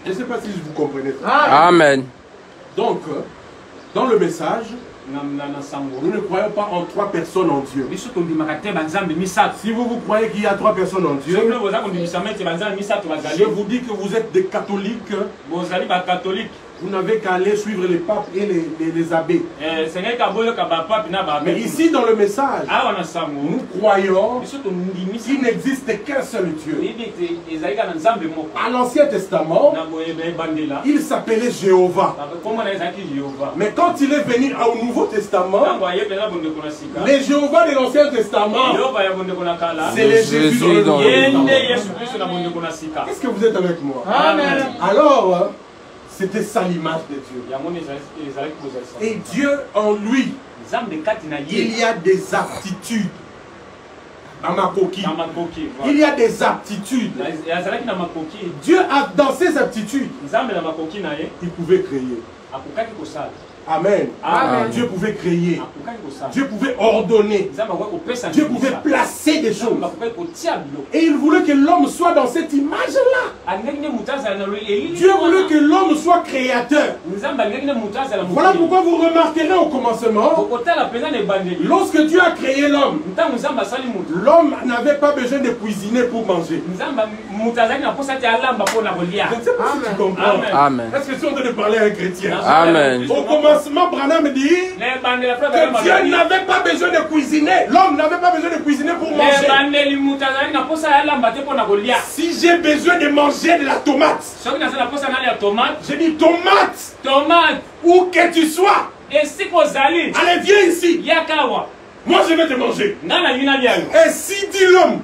Je ne sais pas si vous comprenez. Amen. Donc, dans le message, nous ne croyons pas en trois personnes en Dieu. Si vous croyez qu'il y a trois personnes en Dieu, je vous dis que vous êtes des catholiques Vous n'avez qu'à aller suivre les papes et les abbés. Mais ici dans le message, nous croyons qu'il n'existe qu'un seul Dieu. À l'Ancien Testament, il s'appelait Jéhovah. Mais quand il est venu au Nouveau Testament, les Jéhovah de l'Ancien Testament, c'est les Jésus dans le Nouveau Testament. Est-ce que vous êtes avec moi? Amen. Alors, c'était ça l'image de Dieu. Et Dieu en lui, il y a des aptitudes. Il y a des aptitudes. Dieu a dans ses aptitudes, il pouvait créer. Amen. Amen. Dieu pouvait créer. Dieu pouvait ordonner. Dieu pouvait placer des choses. Et il voulait que l'homme soit dans cette image-là. Dieu voulait que l'homme soit créateur. Voilà pourquoi vous remarquerez au commencement, lorsque Dieu a créé l'homme, l'homme n'avait pas besoin de cuisiner pour manger. Je ne sais pas si tu comprends. Amen. Est-ce que tu es en train de parler à un chrétien? Amen. Au commencement, Branham dit que Dieu n'avait pas besoin de cuisiner. L'homme n'avait pas besoin de cuisiner pour manger. Si j'ai besoin de manger de la tomate, j'ai dit tomate, où que tu sois, allez viens ici. Moi je vais te manger. Et si dit l'homme,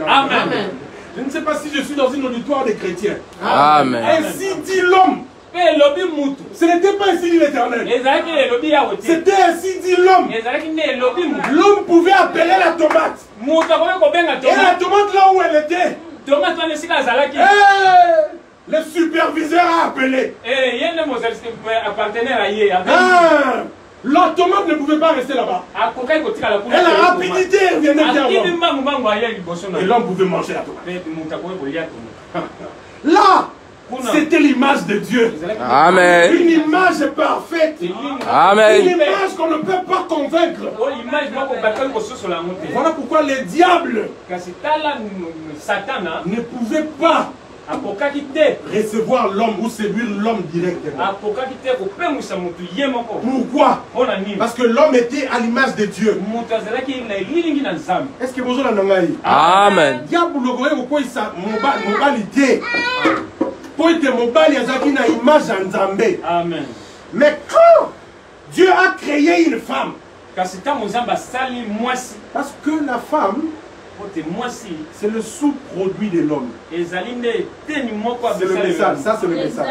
Amen. Je ne sais pas si je suis dans une auditoire des chrétiens. Amen. Et si dit l'homme, ce n'était pas ainsi dit l'Éternel. C'était ainsi dit l'homme. L'homme pouvait appeler la tomate. Et la tomate là où elle était, le superviseur a appelé. La tomate ne pouvait pas rester là-bas. Et la rapidité revenait vers l'homme. Et l'homme pouvait manger la tomate. Là, c'était l'image de Dieu. Amen. Une image parfaite. Amen. Une image qu'on ne peut pas convaincre. Voilà pourquoi le diable ne pouvait pas recevoir l'homme ou séduire l'homme directement. Pourquoi? Parce que l'homme était à l'image de Dieu. Est-ce que vous avez entendu? Amen. Amen. Mais quand Dieu a créé une femme, parce que la femme, c'est le sous-produit de l'homme. C'est le message. Ça, c'est le message.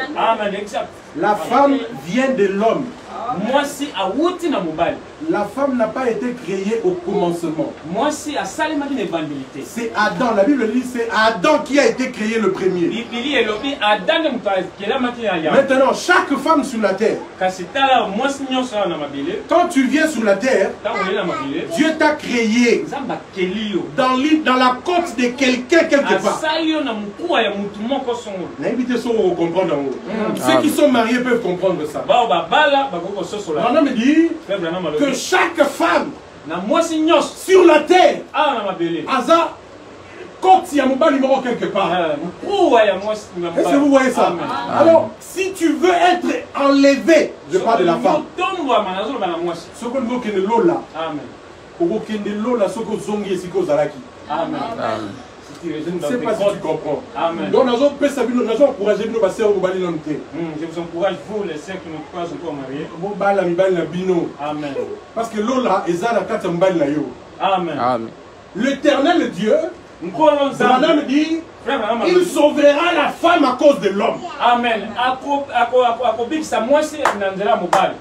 La femme vient de l'homme. La femme n'a pas été créée au commencement. C'est Adam. La Bible dit c'est Adam qui a été créé le premier. Maintenant, chaque femme sur la terre, quand tu viens sur la terre, Dieu t'a créé dans la côte de quelqu'un quelque part. Ceux qui sont mariés peuvent comprendre ça. Branham me dit que chaque femme sur la terre a quand il y a mon numéro quelque part. Est-ce que vous voyez ça? Alors, si tu veux être enlevé, je parle de la femme. Ce qu'on veut que l'eau là, je ne sais pas si tu comprends. Amen. Donc, nous avons encouragé nos sœurs au bali. Je vous encourage, vous, les sœurs qui ne sont pas encore mariées. Amen. Parce que l'eau là, Amen. L'Éternel Dieu, Branham dit, il sauvera la femme à cause de l'homme. Amen.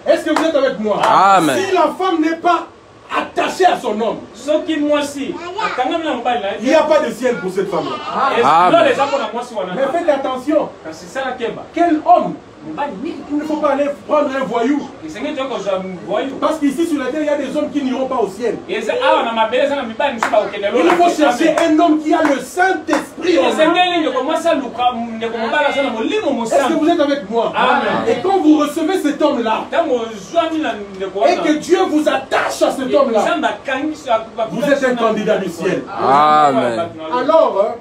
Est-ce que vous êtes avec moi? Amen. Si la femme n'est pas attachée à son homme, il n'y a pas de ciel pour cette femme-là. Mais faites attention. Quel homme? Il ne faut pas aller prendre un voyou. Parce qu'ici sur la terre, il y a des hommes qui n'iront pas au ciel. Il faut chercher un homme qui a le Saint-Esprit. Est-ce que vous êtes avec moi? Amen. Et quand vous recevez cet homme-là, et que Dieu vous attache à cet homme-là, vous êtes un candidat du ciel. Amen. Alors,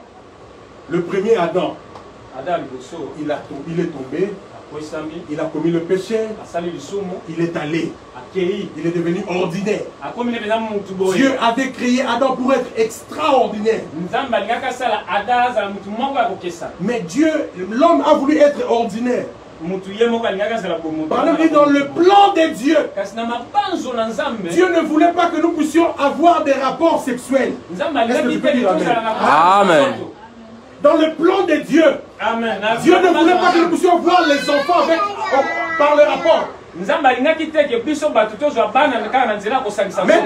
le premier Adam, il est tombé, il a commis le péché, il est allé, il est devenu ordinaire. Dieu avait créé Adam pour être extraordinaire. Mais l'homme a voulu être ordinaire. Dans le plan de Dieu, Dieu ne voulait pas que nous puissions avoir des rapports sexuels. Est-ce que tu peux dire amen? Amen. Dans le plan de Dieu, Dieu ne voulait pas que nous puissions voir les enfants par le rapport. Mais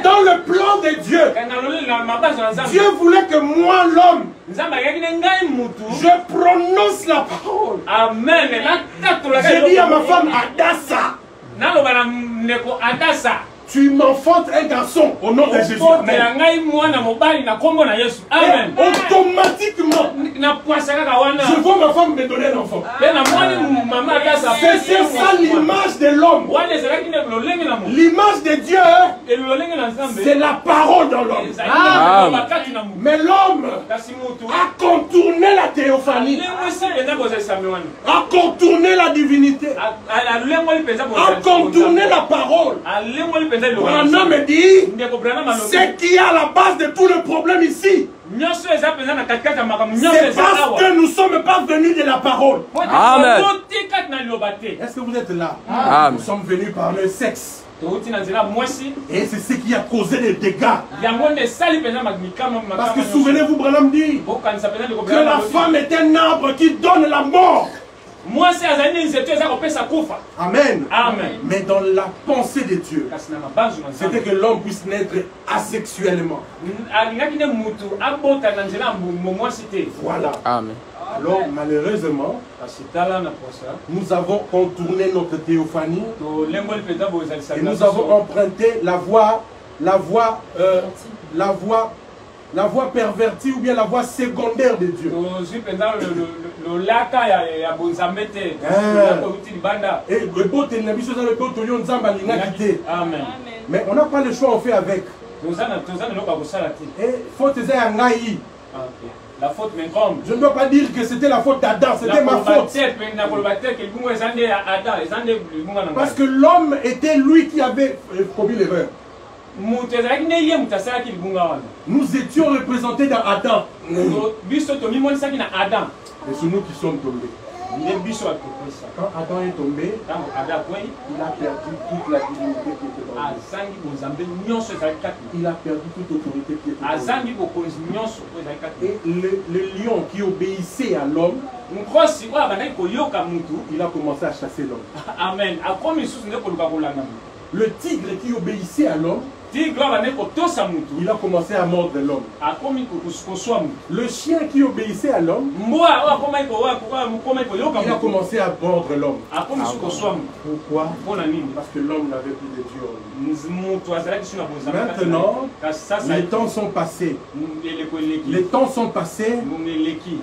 dans le plan de Dieu, Dieu voulait que moi, l'homme, je prononce la parole. Amen. J'ai dit à ma femme, Adassa, tu m'enfantes un garçon au nom de Jésus. Amen. Automatiquement, je vois ma femme me donner un enfant. C'est ça l'image de l'homme. L'image de Dieu, c'est la parole dans l'homme. Mais l'homme a contourné la théophanie, a contourné la divinité, a contourné la parole. Branham me dit, ce qui est à la base de tout le problème ici, c'est parce que nous ne sommes pas venus de la parole. Amen. Est-ce que vous êtes là? Amen. Nous sommes venus par le sexe. Et c'est ce qui a causé des dégâts. Parce que souvenez-vous, Branham dit que la femme est un arbre qui donne la mort. Amen. Amen. Mais dans la pensée de Dieu, c'était que l'homme puisse naître asexuellement. Voilà. Amen. Alors malheureusement, nous avons contourné notre théophanie et nous avons emprunté la voie pervertie ou bien la voie secondaire de Dieu. Mais on n'a pas le choix, on fait avec. Et faute la faute m'incombe. Je ne dois pas dire que c'était la faute d'Adam, c'était ma faute. Parce que l'homme était lui qui avait commis l'erreur. Nous étions représentés dans Adam. Et c'est nous qui sommes tombés. Quand Adam est tombé, il a perdu toute la divinité qui était dans lui. Il a perdu toute autorité qui était dans lui. Et le lion qui obéissait à l'homme, il a commencé à chasser l'homme. Amen. Le tigre qui obéissait à l'homme, il a commencé à mordre l'homme. Le chien qui obéissait à l'homme, il a commencé à mordre l'homme. Pourquoi? Parce que l'homme n'avait plus de Dieu en lui. Maintenant, les temps sont passés. Les temps sont passés.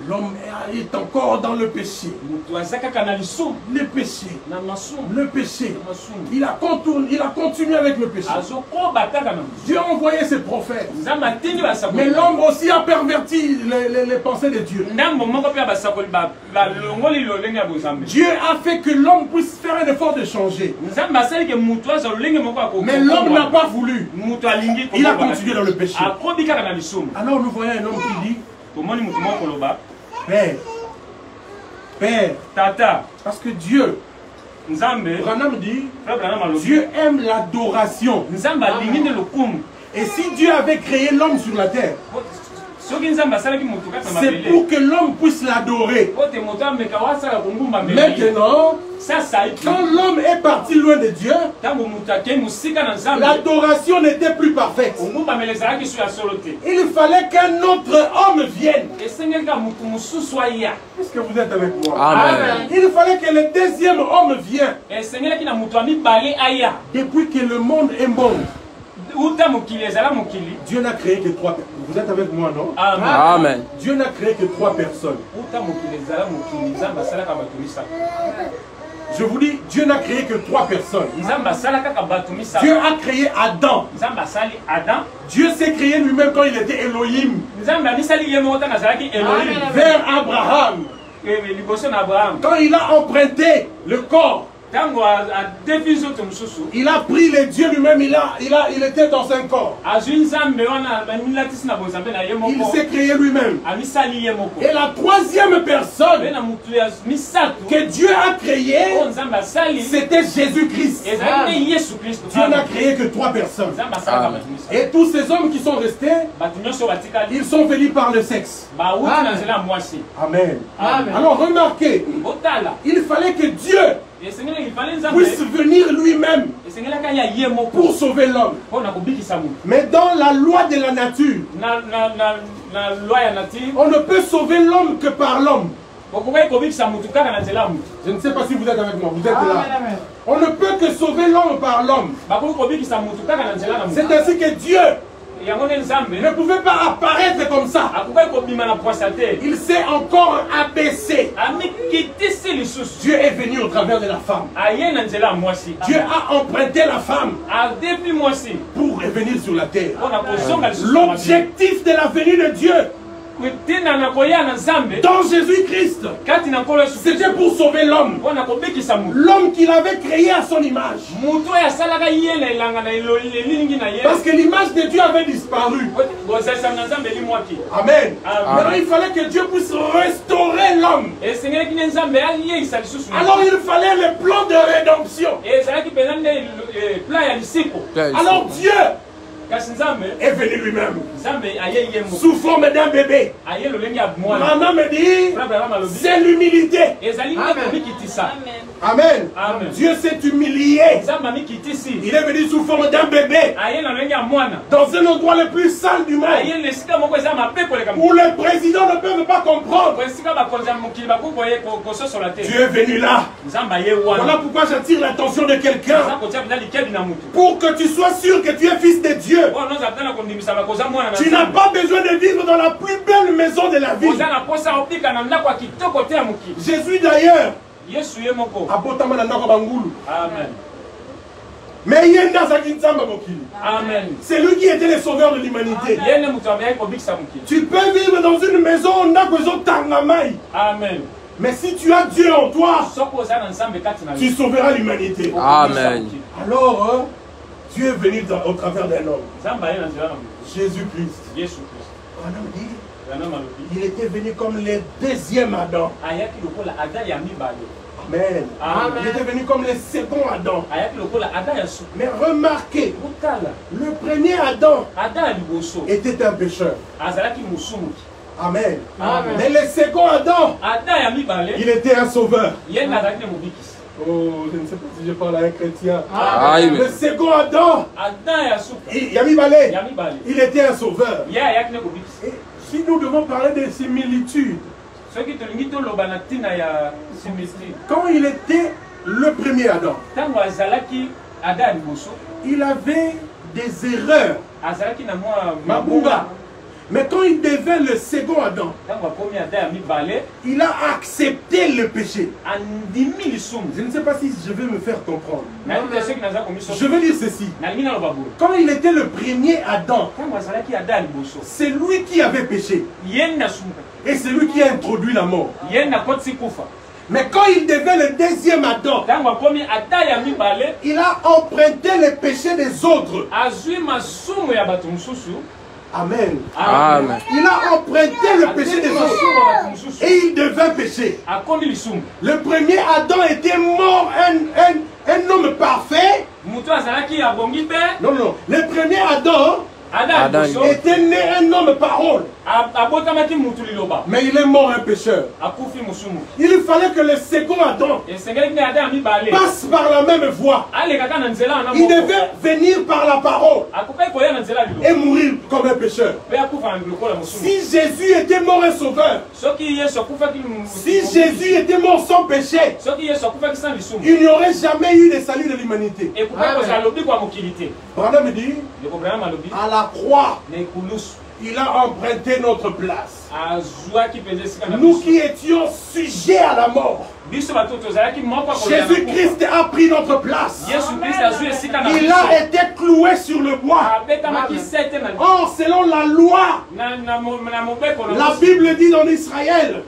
L'homme est encore dans le péché. Le péché. Le péché. Il a continué avec le péché. Dieu a envoyé ses prophètes. Mais l'homme aussi a perverti les pensées de Dieu. Dieu a fait que l'homme puisse faire un effort de changer. Mais l'homme n'a pas voulu. Il a continué dans le péché. Alors nous voyons un homme qui dit, Père, Père, Tata, parce que Dieu, Branham dit, Dieu aime l'adoration. Et si Dieu avait créé l'homme sur la terre, c'est pour que l'homme puisse l'adorer. Maintenant, quand l'homme est parti loin de Dieu, l'adoration n'était plus parfaite. Il fallait qu'un autre homme vienne. Est-ce que vous êtes avec moi? Amen. Il fallait que le deuxième homme vienne. Depuis que le monde est monde, Dieu n'a créé que 3 personnes. Vous êtes avec moi, non? Amen. Dieu n'a créé que 3 personnes. Je vous dis, Dieu n'a créé que 3 personnes. Dieu a créé Adam. Dieu s'est créé lui-même quand il était Elohim. Vers Abraham. quand il a emprunté le corps, il a pris les dieux lui-même, il était dans un corps. Il s'est créé lui-même. Et la troisième personne que Dieu a créée, c'était Jésus-Christ. Dieu n'a créé que 3 personnes. Et tous ces hommes qui sont restés, ils sont venus par le sexe. Amen. Alors remarquez, il fallait que Dieu puisse venir lui-même pour sauver l'homme. Mais dans la loi de la nature, on ne peut sauver l'homme que par l'homme. Je ne sais pas si vous êtes avec moi, vous êtes là. On ne peut que sauver l'homme par l'homme. C'est ainsi que Dieu ne pouvait pas apparaître comme ça. Il s'est encore abaissé. Dieu est venu au travers de la femme. Dieu a emprunté la femme pour revenir sur la terre. L'objectif de la venue de Dieu dans Jésus-Christ, c'était pour sauver l'homme. L'homme qu'il avait créé à son image. Parce que l'image de Dieu avait disparu. Amen. Alors il fallait que Dieu puisse restaurer l'homme. Alors il fallait le plan de rédemption. Alors Dieu est venu lui-même sous forme d'un bébé. Maman me dit, c'est l'humilité. Amen. Dieu s'est humilié. Il est venu sous forme d'un bébé dans un endroit le plus sale du monde où les présidents ne peuvent pas comprendre. Dieu est venu là. Voilà pourquoi j'attire l'attention de quelqu'un, pour que tu sois sûr que tu es fils de Dieu. Tu n'as pas besoin de vivre dans la plus belle maison de la vie. Jésus d'ailleurs, mais c'est lui qui était le sauveur de l'humanité. Tu peux vivre dans une maison, Amen. Mais si tu as Dieu en toi, tu sauveras l'humanité. Amen. Alors, Dieu est venu au travers d'un homme. Jésus-Christ. Il était venu comme le deuxième Adam. Amen. Il était venu comme le second Adam. Mais remarquez, le premier Adam était un pécheur. Amen. Mais le second Adam, il était un sauveur. Oh, je ne sais pas si je parle à un chrétien. Le second Adam, il était un sauveur. Et si nous devons parler de similitude, quand il était le premier Adam, il avait des erreurs. Mabunga. Mais quand il devint le second Adam, il a accepté le péché. Je ne sais pas si je vais me faire comprendre. Je veux dire ceci. Quand il était le premier Adam, c'est lui qui avait péché. Et c'est lui qui a introduit la mort. Mais quand il devint le deuxième Adam, il a emprunté le péché des autres. Amen. Il a emprunté le péché des autres et il devint péché. Le premier Adam était mort, un homme parfait. Non, non. Le premier Adam était né un homme parole. Mais il est mort un pécheur. Il fallait que le second Adam passe par la même voie. Il devait venir par la parole et mourir comme un pécheur. Si Jésus était mort un sauveur, si Jésus était mort sans péché, il n'y aurait jamais eu de salut de l'humanité. Branham dit, à la croix, Il a emprunté notre place. Nous qui étions sujets à la mort. Jésus-Christ a pris notre place. Il a été cloué sur le bois. Or, selon la loi, la Bible dit dans Israël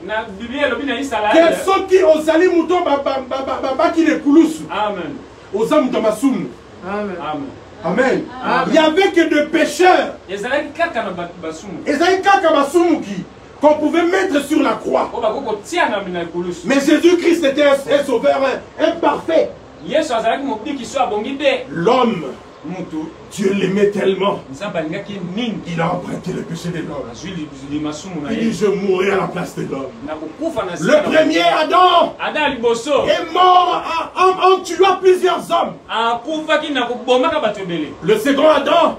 que ceux qui ont sali mouton qui les coulous. Amen. Amen. Il n'y avait que des pécheurs. Qu'on pouvait mettre sur la croix. Mais Jésus-Christ était un sauveur imparfait. L'homme, Dieu l'aimait tellement. Il a emprunté le péché de l'homme. Il dit, je mourrai à la place de l'homme. Le premier Adam est mort en tuant plusieurs hommes. Le second Adam,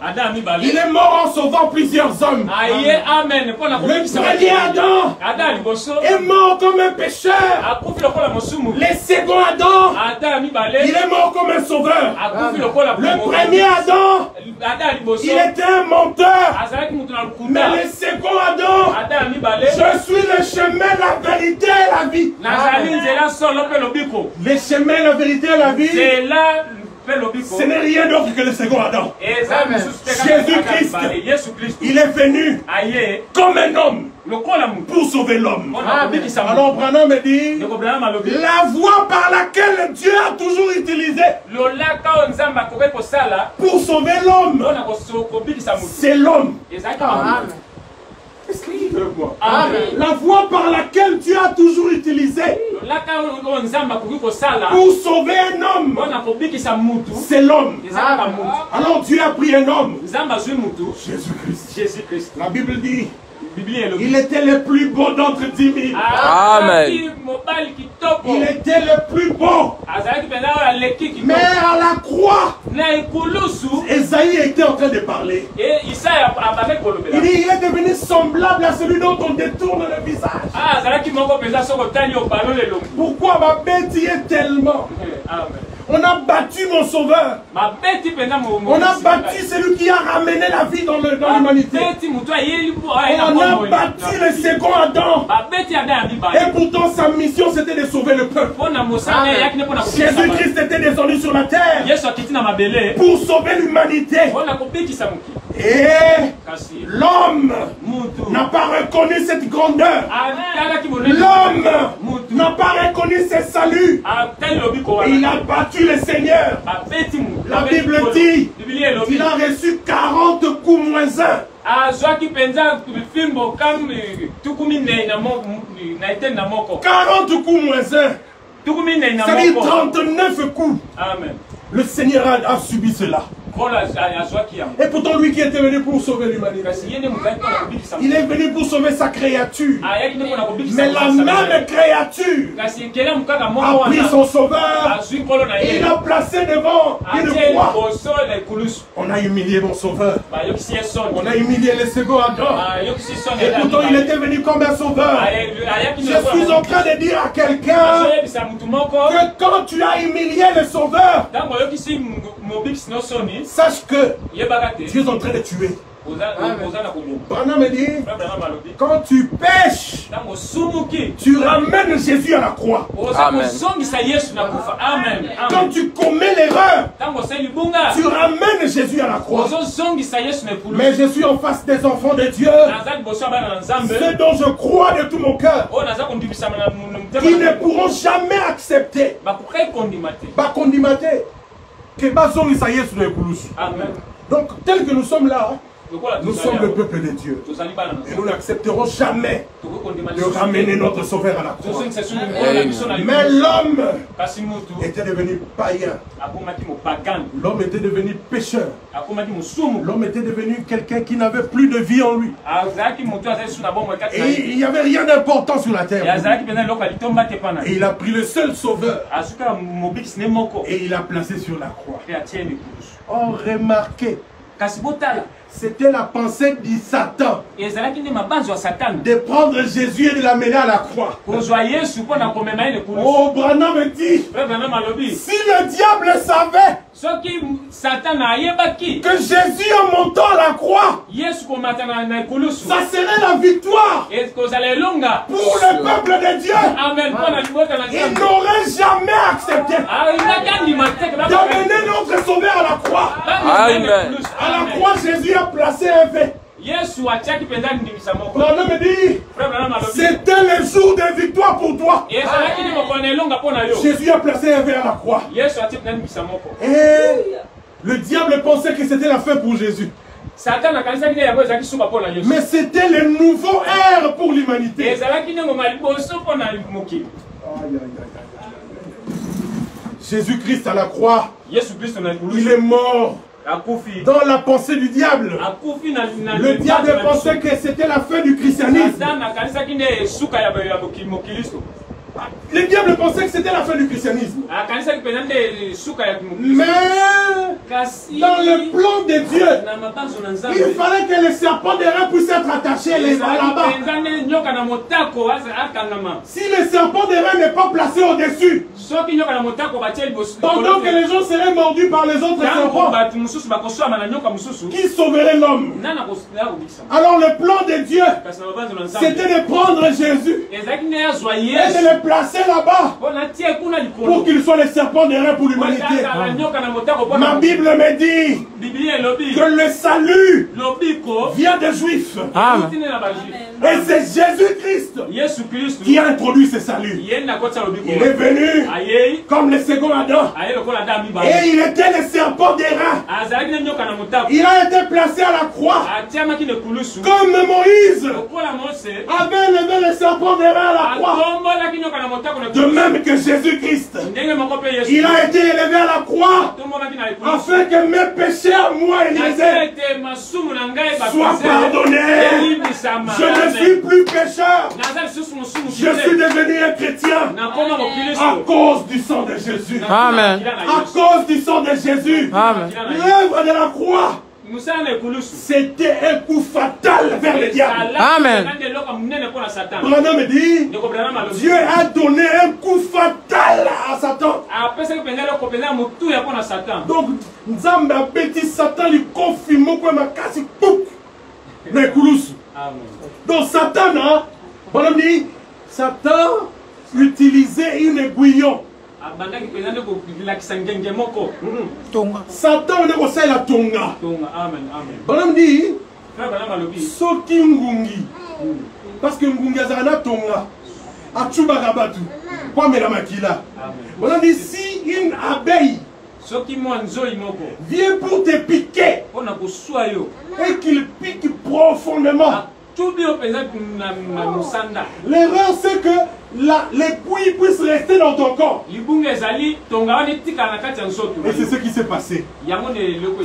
il est mort en sauvant plusieurs hommes. Le premier Adam est mort comme un pécheur. Le second Adam, il est mort comme un sauveur. Le premier Adam, il était un menteur. Mais le second Adam, je suis le chemin, la vérité et la vie. Le chemin, la vérité et la vie, ce n'est rien d'autre que le second Adam. Jésus-Christ, il est venu comme un homme pour sauver l'homme. Alors Branham me dit, la voie par laquelle Dieu a toujours utilisé pour sauver l'homme, c'est l'homme. La voie par laquelle Dieu a toujours utilisé pour sauver un homme, c'est l'homme. Alors Dieu a pris un homme, Jésus-Christ. La Bible dit, il était le plus beau d'entre 10 000. Amen. Il était le plus beau. Mais à la croix, Esaïe était en train de parler. Il dit, il est devenu semblable à celui dont on détourne le visage. Pourquoi ma bête y est tellement? On a battu mon sauveur. On a battu celui qui a ramené la vie dans l'humanité. On a battu le second Adam. Et pourtant sa mission c'était de sauver le peuple. Jésus-Christ était descendu sur la terre pour sauver l'humanité. Et l'homme n'a pas reconnu cette grandeur. L'homme n'a pas reconnu ce salut. Il a battu le Seigneur. La Bible dit qu'il a reçu 40 coups moins 1. 40 coups moins 1. C'est-à-dire 39 coups. Amen. Le Seigneur a subi cela. Et pourtant lui qui était venu pour sauver l'humanité, il est venu pour sauver sa créature. Mais la même créature a pris son sauveur et il l'a placé devant une croix. On a humilié mon sauveur. On a humilié le second Adam. Et pourtant il était venu comme un sauveur. Je suis en train de dire à quelqu'un que quand tu as humilié le sauveur, sache que tu es en train de tuer. Branham me dit, quand tu pêches, tu ramènes Jésus à la croix. Amen. Quand tu commets l'erreur, tu ramènes Jésus à la croix. Mais je suis en face des enfants de Dieu, ceux dont je crois de tout mon cœur, qui ne pourront jamais accepter que Amen. Donc, tel que nous sommes là, nous sommes le peuple de Dieu. Et nous n'accepterons jamais de ramener notre sauveur à la croix. Mais l'homme était devenu païen. L'homme était devenu pécheur. L'homme était devenu quelqu'un qui n'avait plus de vie en lui. Et il n'y avait rien d'important sur la terre. Et il a pris le seul sauveur. Et il l'a placé sur la croix. Oh, remarquez. C'était la pensée de Satan de prendre Jésus et de l'amener à la croix. Oh, Branham me dit, si le diable savait que Jésus en montant à la croix, ça serait la victoire pour le peuple de Dieu. Il n'aurait jamais accepté d'amener notre Sauveur à la croix. Amen. À la croix, Jésus a placé un V. Branham me dit, c'était le jour de victoire pour toi. Jésus a placé un V à la croix. Et le diable pensait que c'était la fin pour Jésus. Mais c'était le nouveau ère pour l'humanité. Jésus-Christ à la croix, il est mort. Dans la pensée du diable, le diable pensait que c'était la fin du christianisme. Le diable pensait que c'était la fin du christianisme. Mais dans le plan de Dieu, il fallait que le serpent des reins puisse être attaché là-bas. Si le serpent des reins n'est pas placé au-dessus, pendant que les gens seraient mordus par les autres serpents, qui sauverait l'homme? Alors le plan de Dieu, c'était de prendre Jésus et de le placer là-bas pour qu'il soit le serpent des reins pour l'humanité. Ma Bible me dit que le salut vient des Juifs. Et c'est Jésus-Christ qui a introduit ce salut. Il est venu comme le second Adam. Et il était le serpent des reins. Il a été placé à la croix. Comme Moïse avait levé le serpent des reins à la croix. De même que Jésus-Christ, il a été élevé à la croix afin que mes péchés à moi, Élisée, soient pardonnés. Je ne suis plus pécheur. Je suis devenu un chrétien à cause du sang de Jésus. Amen. À cause du sang de Jésus. L'œuvre de la croix, c'était un coup fatal vers le diable. Amen. Branham me dit, Dieu a donné un coup fatal à Satan. Donc, Nzambe a bêti Satan, il confirme que ma casse donc Satan, Branham dit, Satan utilisait une aiguillon. Satan on est au la tonga. Branham dit, soki ngungi, parce que ngungi azana tonga, achubagabatu, kwa mela makila. Branham dit, si une abeille vient pour te piquer et qu'il pique profondément, l'erreur c'est que l'aiguille puisse rester dans ton corps. Et c'est ce qui s'est passé.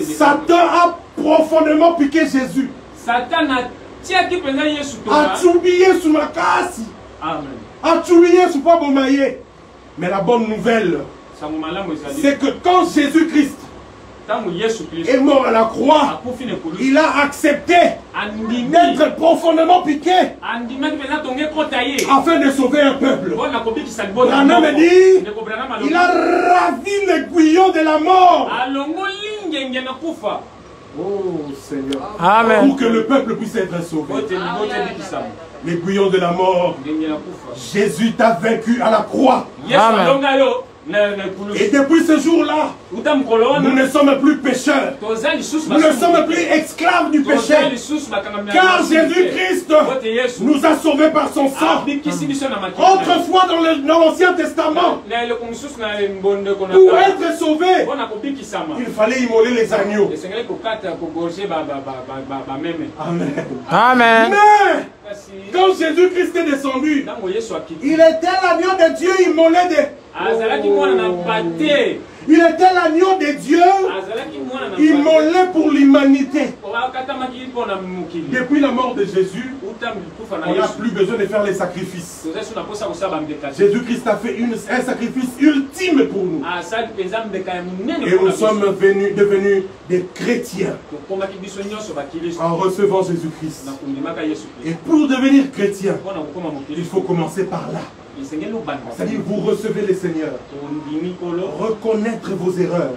Satan a profondément piqué Jésus. A oublié sous ma casse. A oublié sous pas bomaye. Mais la bonne nouvelle, c'est que quand Jésus-Christ est mort à la croix, il a accepté d'être profondément piqué afin de sauver un peuple. Branham me dit, il a ravi l'aiguillon de la mort. Oh Seigneur. Amen. Pour que le peuple puisse être sauvé. L'aiguillon de la mort. Jésus t'a vaincu à la croix. Amen. Et depuis ce jour-là, nous ne sommes plus pécheurs. Nous ne sommes plus esclaves du péché. Car Jésus-Christ nous a sauvés par son sang. Autrefois dans l'Ancien Testament, pour être sauvé, il fallait immoler les agneaux. Amen. Amen. Mais quand Jésus-Christ est descendu, il était l'agneau de Dieu immolé de... Il était l'agneau de Dieu immolé pour l'humanité. Depuis la mort de Jésus, on n'a plus besoin de faire les sacrifices. Jésus-Christ a fait un sacrifice ultime pour nous. Et nous sommes devenus des chrétiens en recevant Jésus-Christ. Et pour devenir chrétien, il faut commencer par là. C'est-à-dire vous recevez les seigneurs. Reconnaître vos erreurs.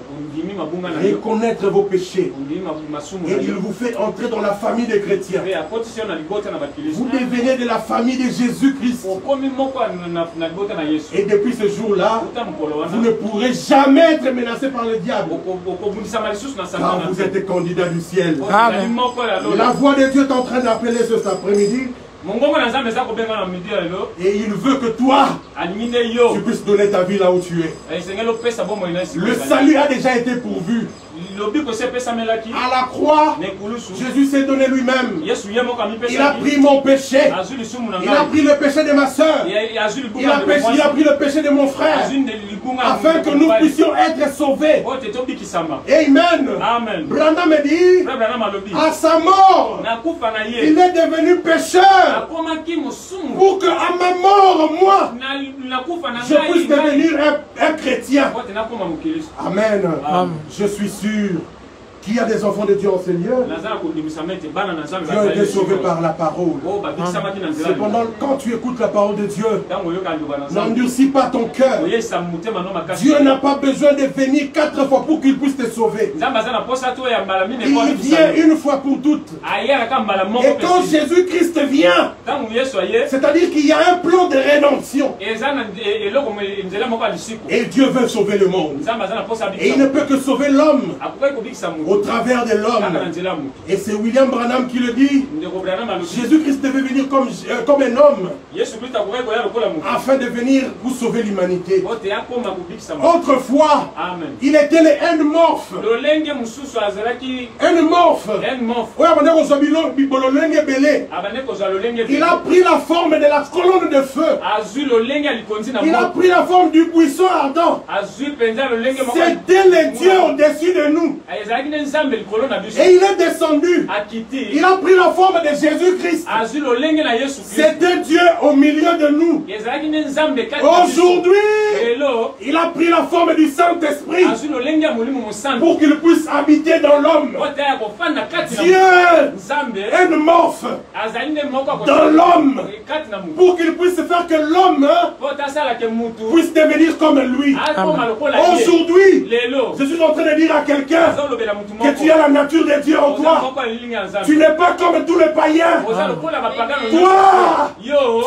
Reconnaître vos péchés. Et il vous fait entrer dans la famille des chrétiens. Vous devenez de la famille de Jésus-Christ. Et depuis ce jour-là, vous ne pourrez jamais être menacé par le diable. Car vous êtes candidat du ciel. Amen. La voix de Dieu est en train d'appeler cet après-midi. Et il veut que toi, tu puisses donner ta vie là où tu es. Le salut a déjà été pourvu. À la croix, Jésus s'est donné lui-même. Il a pris mon péché. Il a pris le péché de ma soeur. Il a pris le péché de mon frère. Afin que nous puissions être sauvés. Amen. Branham me dit, à sa mort, il est devenu pécheur. Pour que à ma mort, moi, je puisse devenir un chrétien. Amen. Je suis sûr qu'il y a des enfants de Dieu en Seigneur qui ont été sauvés par la parole. Cependant, quand tu écoutes la parole de Dieu, n'endurcis pas ton cœur. Dieu n'a pas besoin de venir 4 fois pour qu'il puisse te sauver. Il vient une fois pour toutes. Et quand Jésus-Christ vient, c'est-à-dire qu'il y a un plan de rédemption. Et Dieu veut sauver le monde. Et il ne peut que sauver l'homme au travers de l'homme. Et c'est William Branham qui le dit. Jésus-Christ devait venir comme un homme afin de venir pour sauver l'humanité. Autrefois, il était le N-morphe. Il a pris la forme de la colonne de feu. Il a pris la forme du buisson ardent. C'était le Dieu au-dessus de nous. Et il est descendu. Il a pris la forme de Jésus-Christ. C'était Dieu au milieu de nous. Aujourd'hui, il a pris la forme du Saint-Esprit pour qu'il puisse habiter dans l'homme. Dieu est morphe dans l'homme pour qu'il puisse faire que l'homme puisse devenir comme lui. Aujourd'hui, je suis en train de dire à quelqu'un que tu as la nature de Dieu en toi. Tu n'es pas comme tous les païens. Toi,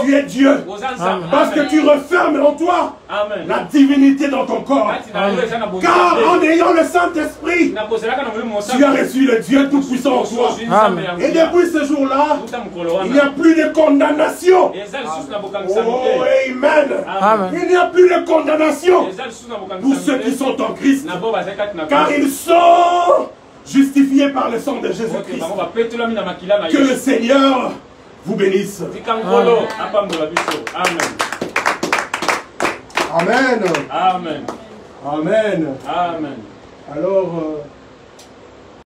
tu es Dieu. Parce que tu refermes en toi la divinité dans ton corps. Car en ayant le Saint-Esprit, tu as reçu le Dieu Tout-Puissant en toi. Et depuis ce jour-là, il n'y a plus de condamnation. Oh, amen. Il n'y a plus de condamnation pour ceux qui sont en Christ. Car ils sont justifiés par le sang de Jésus-Christ. Que le Seigneur vous bénisse. Amen. Amen. Amen. Amen. Alors,